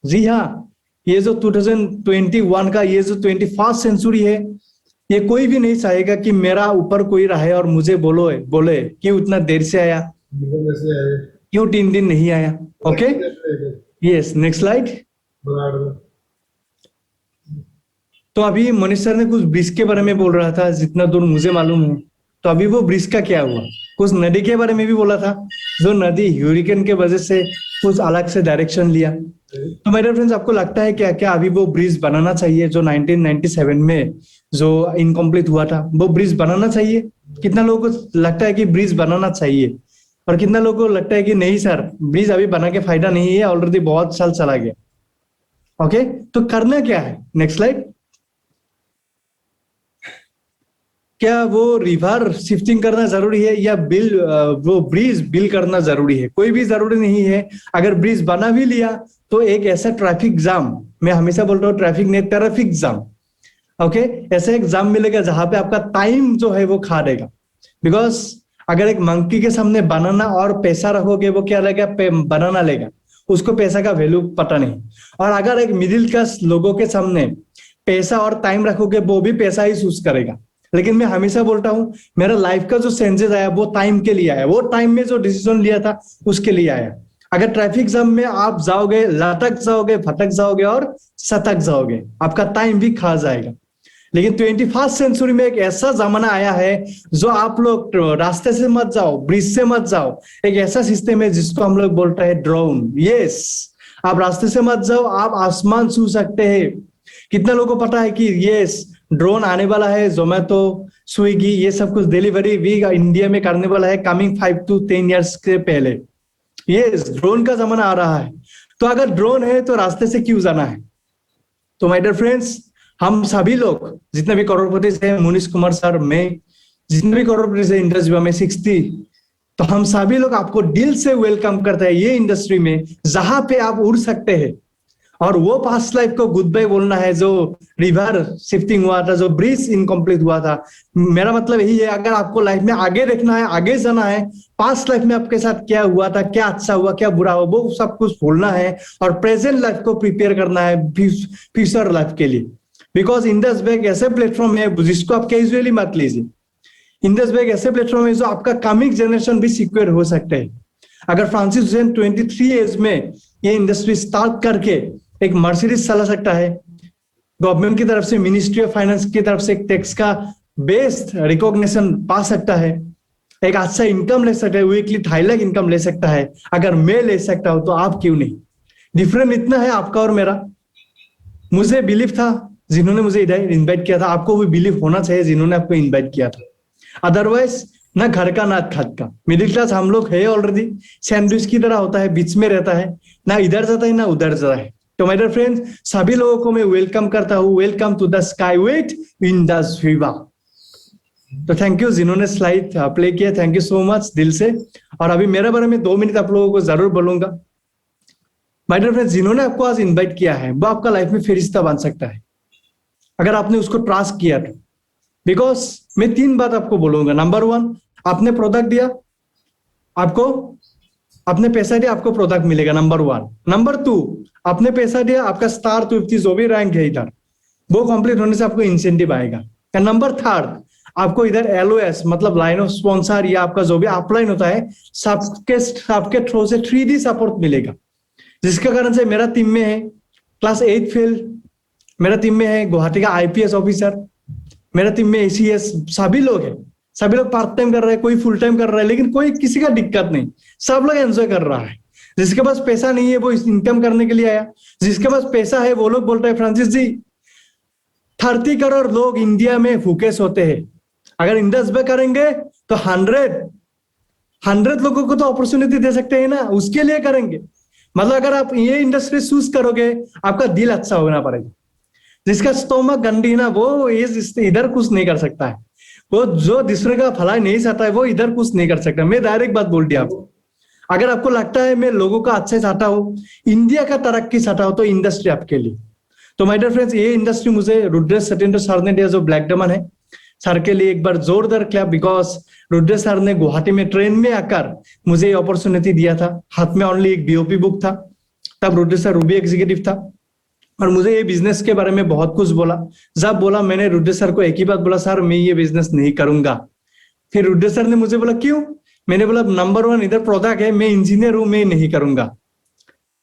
जी हाँ, ये जो 2021 का ये जो 21st सेंचुरी है, ये कोई भी नहीं चाहेगा कि मेरा ऊपर कोई रहे और मुझे बोले कि उतना देर से आया, क्यों 3 दिन नहीं आया। Okay, yes, next slide. तो अभी मनीष सर ने कुछ ब्रिज के बारे में बोल रहा था, जितना दूर मुझे मालूम है। तो अभी वो ब्रिज का क्या हुआ, कुछ नदी के बारे में भी बोला था, जो नदी ह्यूरिकेन के वजह से कुछ अलग से डायरेक्शन लिया। तो मेरे फ्रेंड्स, आपको लगता है क्या क्या अभी वो ब्रिज बनाना चाहिए जो 1997 में जो इनकम्प्लीट हुआ था, वो ब्रिज बनाना चाहिए? कितना लोगों को लगता है कि ब्रिज बनाना चाहिए, और कितना लोगों को लगता है कि नहीं सर, ब्रिज अभी बना के फायदा नहीं है, ऑलरेडी बहुत साल चला गया। ओके, तो करना क्या है? Next slide. क्या वो रिवर शिफ्टिंग करना जरूरी है या वो ब्रिज बिल करना जरूरी है? कोई भी जरूरी नहीं है। अगर ब्रिज बना भी लिया तो एक ऐसा ट्रैफिक जाम, मैं हमेशा बोल रहा हूँ ट्रैफिक नहीं ट्रैफिक जाम, ओके, ऐसा एक जाम मिलेगा जहां पे आपका टाइम जो है वो खा देगा। बिकॉज अगर एक मंकी के सामने बनाना और पैसा रखोगे, वो क्या लेगा? बनाना लेगा, उसको पैसा का वैल्यू पता नहीं। और अगर एक मिडिल क्लास लोगों के सामने पैसा और टाइम रखोगे, वो भी पैसा ही चूज करेगा। लेकिन मैं हमेशा बोलता हूं, मेरा लाइफ का जो सेंसेस आया वो टाइम के लिए आया, वो टाइम में जो डिसीजन लिया था उसके लिए आया। अगर ट्रैफिक जाम में आप जाओगे, लटक जाओगे, फटक जाओगे और सटक जाओगे, आपका टाइम भी खा जाएगा। लेकिन 21st सेंचुरी में एक ऐसा जमाना आया है जो आप लोग रास्ते से मत जाओ, ब्रिज से मत जाओ, एक ऐसा सिस्टम है जिसको हम लोग बोलते हैं ड्रोन। यस, आप रास्ते से मत जाओ, आप आसमान छू सकते हैं। कितना लोगों को पता है कि यस ड्रोन आने वाला है, जोमेटो, स्विगी, ये सब कुछ डिलीवरी भी इंडिया में करने वाला है कमिंग 5 to 10 years के पहले। यस, ड्रोन का जमाना आ रहा है। तो अगर ड्रोन है तो रास्ते से क्यों जाना है? तो माय डियर फ्रेंड्स, हम सभी लोग जितने भी करोड़पति है, मुनीश कुमार सर, मैं, जितने भी करोड़पति है इंडस्ट्री में 60, तो हम सभी लोग आपको दिल से वेलकम करते हैं ये इंडस्ट्री में, जहां पे आप उड़ सकते हैं। और वो पास्ट लाइफ को गुड बाय बोलना है, जो रिवर शिफ्टिंग हुआ था, जो ब्रिज इनकम्प्लीट हुआ था। मेरा मतलब यही है, अगर आपको लाइफ में आगे देखना है, आगे जाना है, पास्ट लाइफ में आपके साथ क्या हुआ था, क्या अच्छा हुआ, क्या बुरा हुआ, वो सब कुछ भूलना है और प्रेजेंट लाइफ को प्रिपेयर करना है फ्यूचर लाइफ के लिए। बिकॉज इंडस बैंक ऐसे प्लेटफॉर्म है जिसको आप कैजुअली मत लीजिए। इंडस बैंक ऐसे प्लेटफॉर्म है जो आपका कमिंग जनरेशन भी सिक्योर हो सकते हैं। अगर फ्रांसिस हुसैन 23 एज में ये इंडस्ट्री स्टार्ट करके एक मर्सिडीज चला सकता है, गवर्नमेंट की तरफ से, मिनिस्ट्री ऑफ फाइनेंस की तरफ से टैक्स का बेस्ट रिकॉग्निशन पा सकता है, एक अच्छा इनकम ले सकता है, वीकली 2.5 लाख इनकम ले सकता है। अगर मैं ले सकता हूं तो आप क्यों नहीं? डिफरेंट इतना है आपका और मेरा। मुझे बिलीव था जिन्होंने मुझे इधर इन्वाइट किया था, आपको भी बिलीव होना चाहिए जिन्होंने आपको इन्वाइट किया था। अदरवाइज ना घर का ना खाद का, मिडिल क्लास हम लोग है ऑलरेडी, सैंडविच की तरह होता है, बीच में रहता है, ना इधर जाता है ना उधर जाता है। तो माय डियर फ्रेंड्स, सभी लोगों को मैं वेलकम करता हूँ, welcome to the Skyway Indus Viva. तो थैंक यू जिन्होंने स्लाइड प्ले किया, थैंक यू सो मच दिल से। और अभी मेरे बारे में 2 मिनट आप लोगों को जरूर बोलूंगा। माय डियर फ्रेंड्स, जिन्होंने आपको आज इन्वाइट किया है वो आपका लाइफ में फरिश्ता बन सकता है अगर आपने उसको ट्रस्ट किया तो। बिकॉज मैं 3 बात आपको बोलूंगा। नंबर 1, आपने प्रोडक्ट दिया, आपको आपने पैसा दिया, आपको प्रोडक्ट मिलेगा, नंबर 1। नंबर 2, आपने पैसा दिया, आपका स्टार 250 जो भी रैंक है इधर, वो कंप्लीट होने से आपको इंसेंटिव आएगा। एंड नंबर 3, आपको इधर LOS मतलब लाइन ऑफ स्पॉन्सर या आपका जो भी अपलाइन होता है, सबके थ्रू से 3D सपोर्ट मिलेगा। जिसके कारण से मेरा टीम में है क्लास 8 फेल, मेरा टीम में है गुवाहाटी का IPS ऑफिसर, मेरा टीम में ACS, सभी लोग हैं, सभी लोग पार्ट टाइम कर रहे हैं, कोई फुल टाइम कर रहा है, लेकिन कोई किसी का दिक्कत नहीं, सब लोग एंजॉय कर रहा है। जिसके पास पैसा नहीं है वो इनकम करने के लिए आया, जिसके पास पैसा है वो लोग बोलते हैं फ्रांसिस जी 30 करोड़ लोग इंडिया में भूखे सोते हैं। अगर इंडस पे करेंगे तो 100 लोगों को तो अपॉर्चुनिटी दे सकते हैं ना, उसके लिए करेंगे। मतलब अगर आप ये इंडस्ट्री चूज करोगे, आपका दिल अच्छा होना पड़ेगा। जिसका स्टोमक गंदी ना, वो इधर कुछ नहीं कर सकता है। वो जो दूसरे का भलाई नहीं चाहता है, वो इधर कुछ नहीं कर सकता। मैं डायरेक्ट बात बोल दिया आपको। अगर आपको लगता है मैं लोगों का अच्छे चाहता हूँ, इंडिया का तरक्की चाहता हूँ, तो इंडस्ट्री आपके लिए। तो माय डियर फ्रेंड्स, ये इंडस्ट्री मुझे रुद्रेश सत्येंद्र सर ने दिया, जो ब्लैक डायमंड है। सर के लिए एक बार जोरदार क्लैप, बिकॉज रुद्रेश सर ने गुवाहाटी में ट्रेन में आकर मुझे ये अपॉर्चुनिटी दिया था। हाथ में ओनली एक बीओपी बुक था, तब रुद्रेश सर रूबी एग्जीक्यूटिव था, और मुझे ये बिजनेस के बारे में बहुत कुछ बोला। जब बोला, मैंने रुद्रेश सर को एक ही बात बोला, सर मैं ये बिजनेस नहीं करूंगा। फिर रुद्रेश सर ने मुझे बोला क्यों? मैंने बोला नंबर 1 इधर प्रोडक्ट है, मैं इंजीनियर हूं, मैं नहीं करूंगा।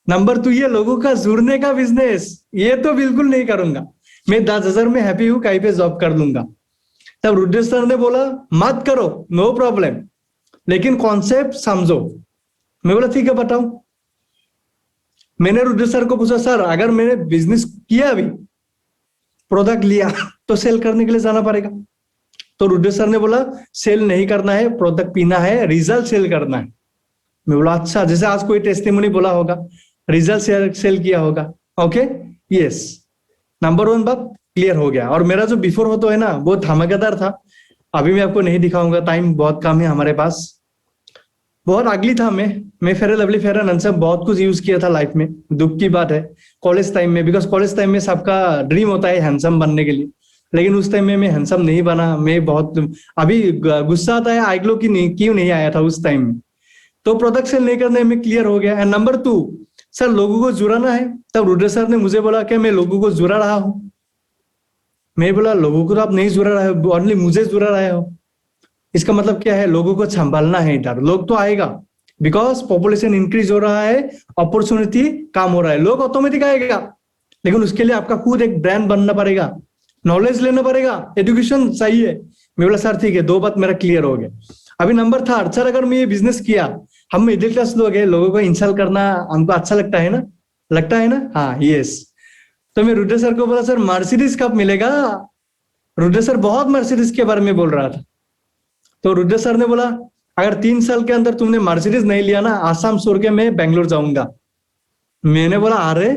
नंबर 2 ये लोगों का जुड़ने का बिजनेस, ये तो बिल्कुल नहीं करूंगा। मैं 10,000 में हैप्पी हूं, कहीं पे जॉब कर लूंगा। तब रुद्रेश सर ने बोला मत करो, नो प्रॉब्लम, लेकिन कॉन्सेप्ट समझो। मैं बोला ठीक है बताऊं। मैंने रुद्रेश सर को पूछा, सर अगर मैंने बिजनेस किया, अभी प्रोडक्ट लिया, तो सेल करने के लिए जाना पड़ेगा। तो रुद्रेश सर ने बोला सेल नहीं करना है, प्रोडक्ट पीना है, रिजल्ट सेल करना है। मैं बोला अच्छा, जैसे आज कोई टेस्टिमोनी बोला होगा, रिजल्ट सेल किया होगा। ओके यस, नंबर 1 बात क्लियर हो गया। और मेरा जो बिफोर फोटो है ना, वो धमाकेदार था। अभी मैं आपको नहीं दिखाऊंगा, टाइम बहुत कम है हमारे पास। बहुत अगली था मैं fair lovely fair and handsome बहुत कुछ यूज किया था लाइफ में। दुख की बात है कॉलेज टाइम में, बिकॉज कॉलेज टाइम में सबका ड्रीम होता है हैंडसम बनने के लिए, लेकिन उस टाइम में मैं हैंडसम नहीं बना। मैं बहुत अभी गुस्सा आता है आईग्लो की नहीं, क्यों नहीं आया था उस टाइम में। तो प्रोडक्ट सेल नहीं करने में क्लियर हो गया। एंड नंबर 2, सर लोगों को जुड़ाना है। तब रुद्र सर ने मुझे बोला कि मैं लोगों को जुड़ा रहा हूं। मैं बोला लोगों को तो आप नहीं जुड़ा रहे हो, ओनली मुझे जुड़ा रहे हो। इसका मतलब क्या है? लोगों को संभालना है इधर। लोग तो आएगा, बिकॉज पॉपुलेशन इंक्रीज हो रहा है, अपॉर्चुनिटी कम हो रहा है, लोग ऑटोमेटिक आएगा। लेकिन उसके लिए आपका खुद एक ब्रांड बनना पड़ेगा, नॉलेज लेना पड़ेगा, एजुकेशन चाहिए। मैं बोला सर ठीक है, 2 बात मेरा क्लियर हो गया। अभी नंबर 3, सर अगर मैं ये बिजनेस किया, हम मिडिल क्लास लोग हैं, लोगों को इंसल्ट करना हमको अच्छा लगता है ना, लगता है ना? हाँ यस। तो मैं रुद्र सर को बोला सर मर्सिडीज कब मिलेगा? रुद्र सर बहुत मर्सिडीज के बारे में बोल रहा था। तो रुद्र सर ने बोला अगर 3 साल के अंदर तुमने मर्सिडीज नहीं लिया ना, आसाम छोड़ के मैं बेंगलोर जाऊंगा। मैंने बोला अरे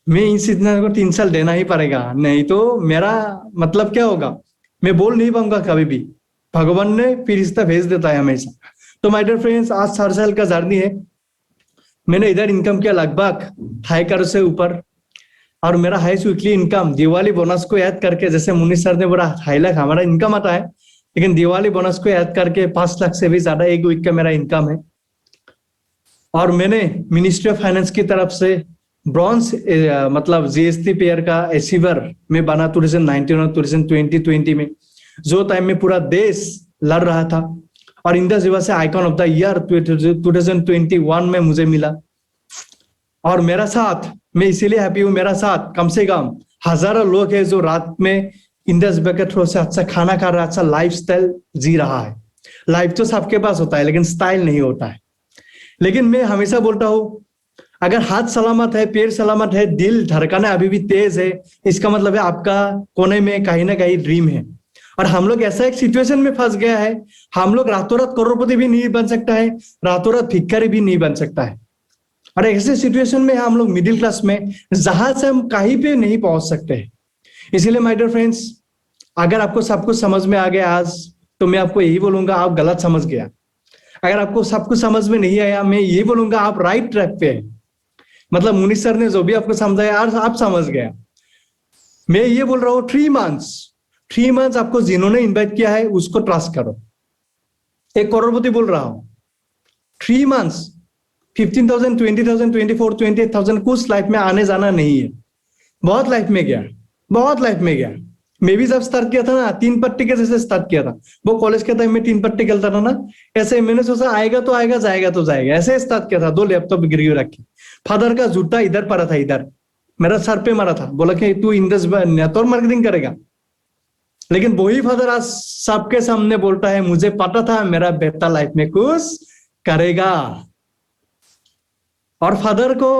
मैं इस इतना को 3 साल देना ही पड़ेगा, नहीं तो मेरा मतलब क्या होगा, मैं बोल नहीं पाऊंगा कभी भी। भगवान ने फिर रिश्ता भेज देता है हमेशा। तो माय डियर फ्रेंड्स, आज 4 साल का जर्नी है। मैंने इधर इनकम किया लगभग 2.5 करोड़ से ऊपर, और मेरा highest weekly income Diwali bonus को ऐड करके, जैसे मुनीष सर ने बोला 2.5 लाख हमारा इनकम आता है, लेकिन दिवाली बोनस को ऐड करके 5 लाख से भी ज्यादा एक वीक का मेरा इनकम है। और मैंने मिनिस्ट्री ऑफ फाइनेंस की तरफ से ब्रॉन्ज मतलब जीएसटी पेयर का अचीवर में बना 2019 और 2020 में, जो टाइम में पूरा देश लड़ रहा था। और इंडस युवा से आइकॉन ऑफ द ईयर 2021 में मुझे मिला। और मेरा साथ, मैं इसीलिए हैप्पी हूँ, मेरा साथ कम से कम हजारों लोग हैं जो रात में इंडस बैंक के थ्रू से अच्छा खाना खा रहा है, अच्छा लाइफस्टाइल जी रहा है। लाइफ तो सबके पास होता है, लेकिन स्टाइल नहीं होता है। लेकिन मैं हमेशा बोलता हूँ, अगर हाथ सलामत है, पैर सलामत है, दिल धड़कना अभी भी तेज है, इसका मतलब है आपका कोने में कहीं ना कहीं ड्रीम है। और हम लोग ऐसा एक सिचुएशन में फंस गया है, हम लोग रातों रात करोड़पति भी नहीं बन सकता है, रातों रात भिखारी भी नहीं बन सकता है। और ऐसे सिचुएशन में हम लोग मिडिल क्लास में, जहां से हम कहीं पे नहीं पहुंच सकते हैं। इसीलिए माय डियर फ्रेंड्स, अगर आपको सब कुछ समझ में आ गया आज, तो मैं आपको यही बोलूंगा आप गलत समझ गया। अगर आपको सब कुछ समझ में नहीं आया, मैं यही बोलूंगा आप राइट ट्रैक पे हैं। मतलब मुनीष सर ने जो भी आपको समझाया आप समझ गया। मैं ये बोल रहा हूँ 3 मंथ्स आपको जिन्होंने इन्वाइट किया है उसको ट्रस्ट करो। एक करोड़पति बोल रहा हूं, 3 मंथ्स 15,000, 20,000, 24,000, 28,000 कुछ लाइफ में आने जाना नहीं है। बहुत लाइफ में गया, बहुत लाइफ में गया। मैं भी जब स्टार्ट किया था ना, 3 पट्टी के जैसे स्टार्ट किया था। वो कॉलेज के टाइम में 3 पट्टी खेलता था ना, ऐसे मैंने सोचा आएगा तो आएगा, जाएगा तो जाएगा, ऐसे स्टार्ट किया था। 2 लैपटॉप गिरवी रखी, फादर का जूता इधर पड़ा था, इधर मेरा सर पे मारा था, बोला कि तू इंडस नेटवर्क मार्केटिंग करेगा। लेकिन वही फादर आज सबके सामने बोलता है मुझे पता था मेरा बेटा लाइफ में कुछ करेगा। और फादर को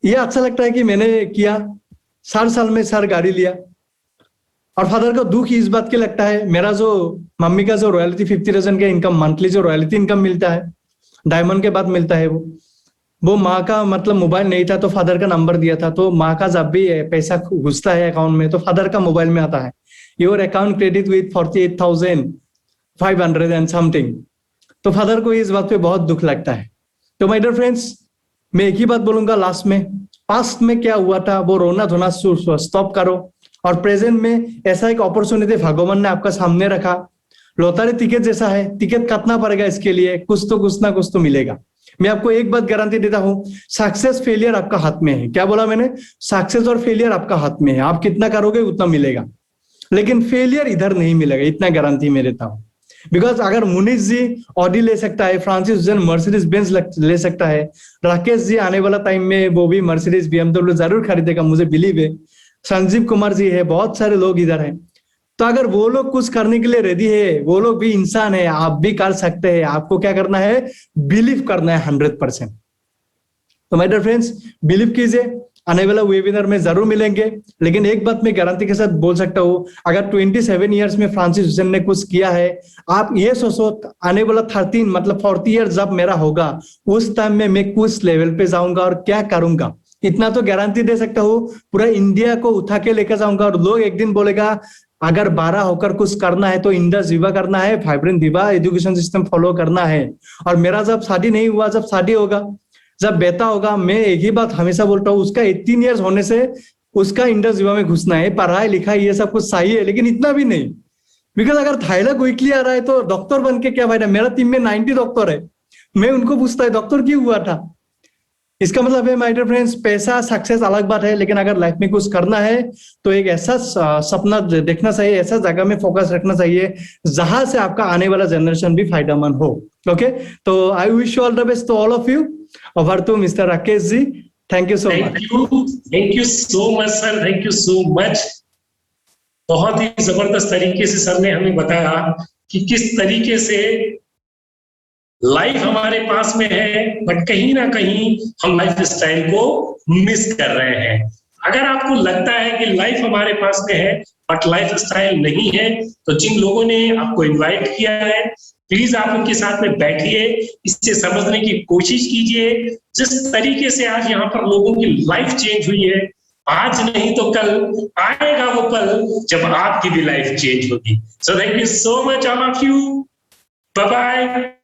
ये अच्छा लगता है कि मैंने किया। 4 साल में सर गाड़ी लिया, और फादर को दुख इस बात के लगता है, मेरा जो मम्मी का जो रॉयल्टी 50,000 का इनकम मंथली जो रॉयल्टी इनकम मिलता है, डायमंड के बाद मिलता है, वो माँ का मतलब मोबाइल नहीं था तो फादर का नंबर दिया था, तो माँ का जब भी पैसा घुसता है अकाउंट में तो फादर का मोबाइल में आता है, your account credit with 48,500 and something. तो फादर को इस बात पे बहुत दुख लगता है। तो माय डियर फ्रेंड्स, मैं एक ही बात बोलूंगा लास्ट में, पास्ट में क्या हुआ था वो रोना धोना स्टॉप करो, और प्रेजेंट में ऐसा एक अपॉर्चुनिटी भगवान ने आपका सामने रखा, लॉटरी टिकट जैसा है, टिकट काटना पड़ेगा इसके लिए, कुछ ना कुछ तो मिलेगा। मैं आपको एक बात गारंटी देता हूं, सक्सेस फेलियर आपका हाथ में है। क्या बोला मैंने? सक्सेस और फेलियर आपका हाथ में है, आप कितना करोगे उतना मिलेगा, लेकिन फेलियर इधर नहीं मिलेगा, इतना गारंटी मैं देता हूं। बिकॉज अगर मुनीष जी ऑडी ले सकता है, फ्रांसिस जन मर्सिडीज बेंज ले सकता है, राकेश जी आने वाला टाइम में वो भी मर्सिडीज BMW जरूर खरीदेगा, मुझे बिलीव है, संजीव कुमार जी है, बहुत सारे लोग इधर हैं। तो अगर वो लोग कुछ करने के लिए रेडी है, वो लोग भी इंसान है, आप भी कर सकते हैं। आपको क्या करना है? बिलीव करना है 100%। तो माय डियर फ्रेंड्स, बिलीव कीजिए, आने वाला वेबिनार में जरूर मिलेंगे। लेकिन एक बात मैं गारंटी के साथ बोल सकता हूं, अगर 27 इयर्स में फ्रांसिस हुसैन ने कुछ किया है, आप ये सोचो आने वाला 13 मतलब 40 इयर्स जब मेरा होगा, उस टाइम में मैं कुछ लेवल पे जाऊंगा और क्या करूंगा, इतना तो गारंटी दे सकता हूँ। पूरा इंडिया को उठा के लेकर जाऊंगा, और लोग एक दिन बोलेगा अगर 12 होकर कुछ करना है तो इंडस विवा करना है, वाइब्रेंट विवा एजुकेशन सिस्टम फॉलो करना है। और मेरा जब शादी नहीं हुआ, जब शादी होगा, जब बेटा होगा, मैं एक ही बात हमेशा बोलता हूँ, उसका 18 इयर्स होने से उसका इंडस विवा में घुसना है। पढ़ाई लिखाई ये सब कुछ सही है, लेकिन इतना भी नहीं, बिकॉज अगर थाईलैंड वीकली आ रहा है तो डॉक्टर बन के क्या फायदा? मेरा टीम में 90 डॉक्टर है, मैं उनको पूछता है डॉक्टर क्यों हुआ था। इसका मतलब है माय डियर फ्रेंड्स, पैसा सक्सेस अलग बात है, लेकिन अगर लाइफ में कुछ करना है तो एक ऐसा सपना देखना चाहिए, ऐसा जगह में फोकस रखना चाहिए जहां से आपका आने वाला जनरेशन भी फायदेमंद हो। ओके, तो I wish you all the best to all of you. Over to mister Rakesh ji, thank you so much. Thank you so much sir, thank you so much. बहुत ही जबरदस्त तरीके से सर ने हमें बताया कि किस तरीके से लाइफ हमारे पास में है, बट कहीं ना कहीं हम लाइफ स्टाइल को मिस कर रहे हैं। अगर आपको लगता है कि लाइफ हमारे पास में है बट लाइफ स्टाइल नहीं है, तो जिन लोगों ने आपको इनवाइट किया है, प्लीज आप उनके साथ में बैठिए, इससे समझने की कोशिश कीजिए। जिस तरीके से आज यहाँ पर लोगों की लाइफ चेंज हुई है, आज नहीं तो कल आएगा वो पल जब आपकी भी लाइफ चेंज होगी। So thank you so much all of you, bye bye.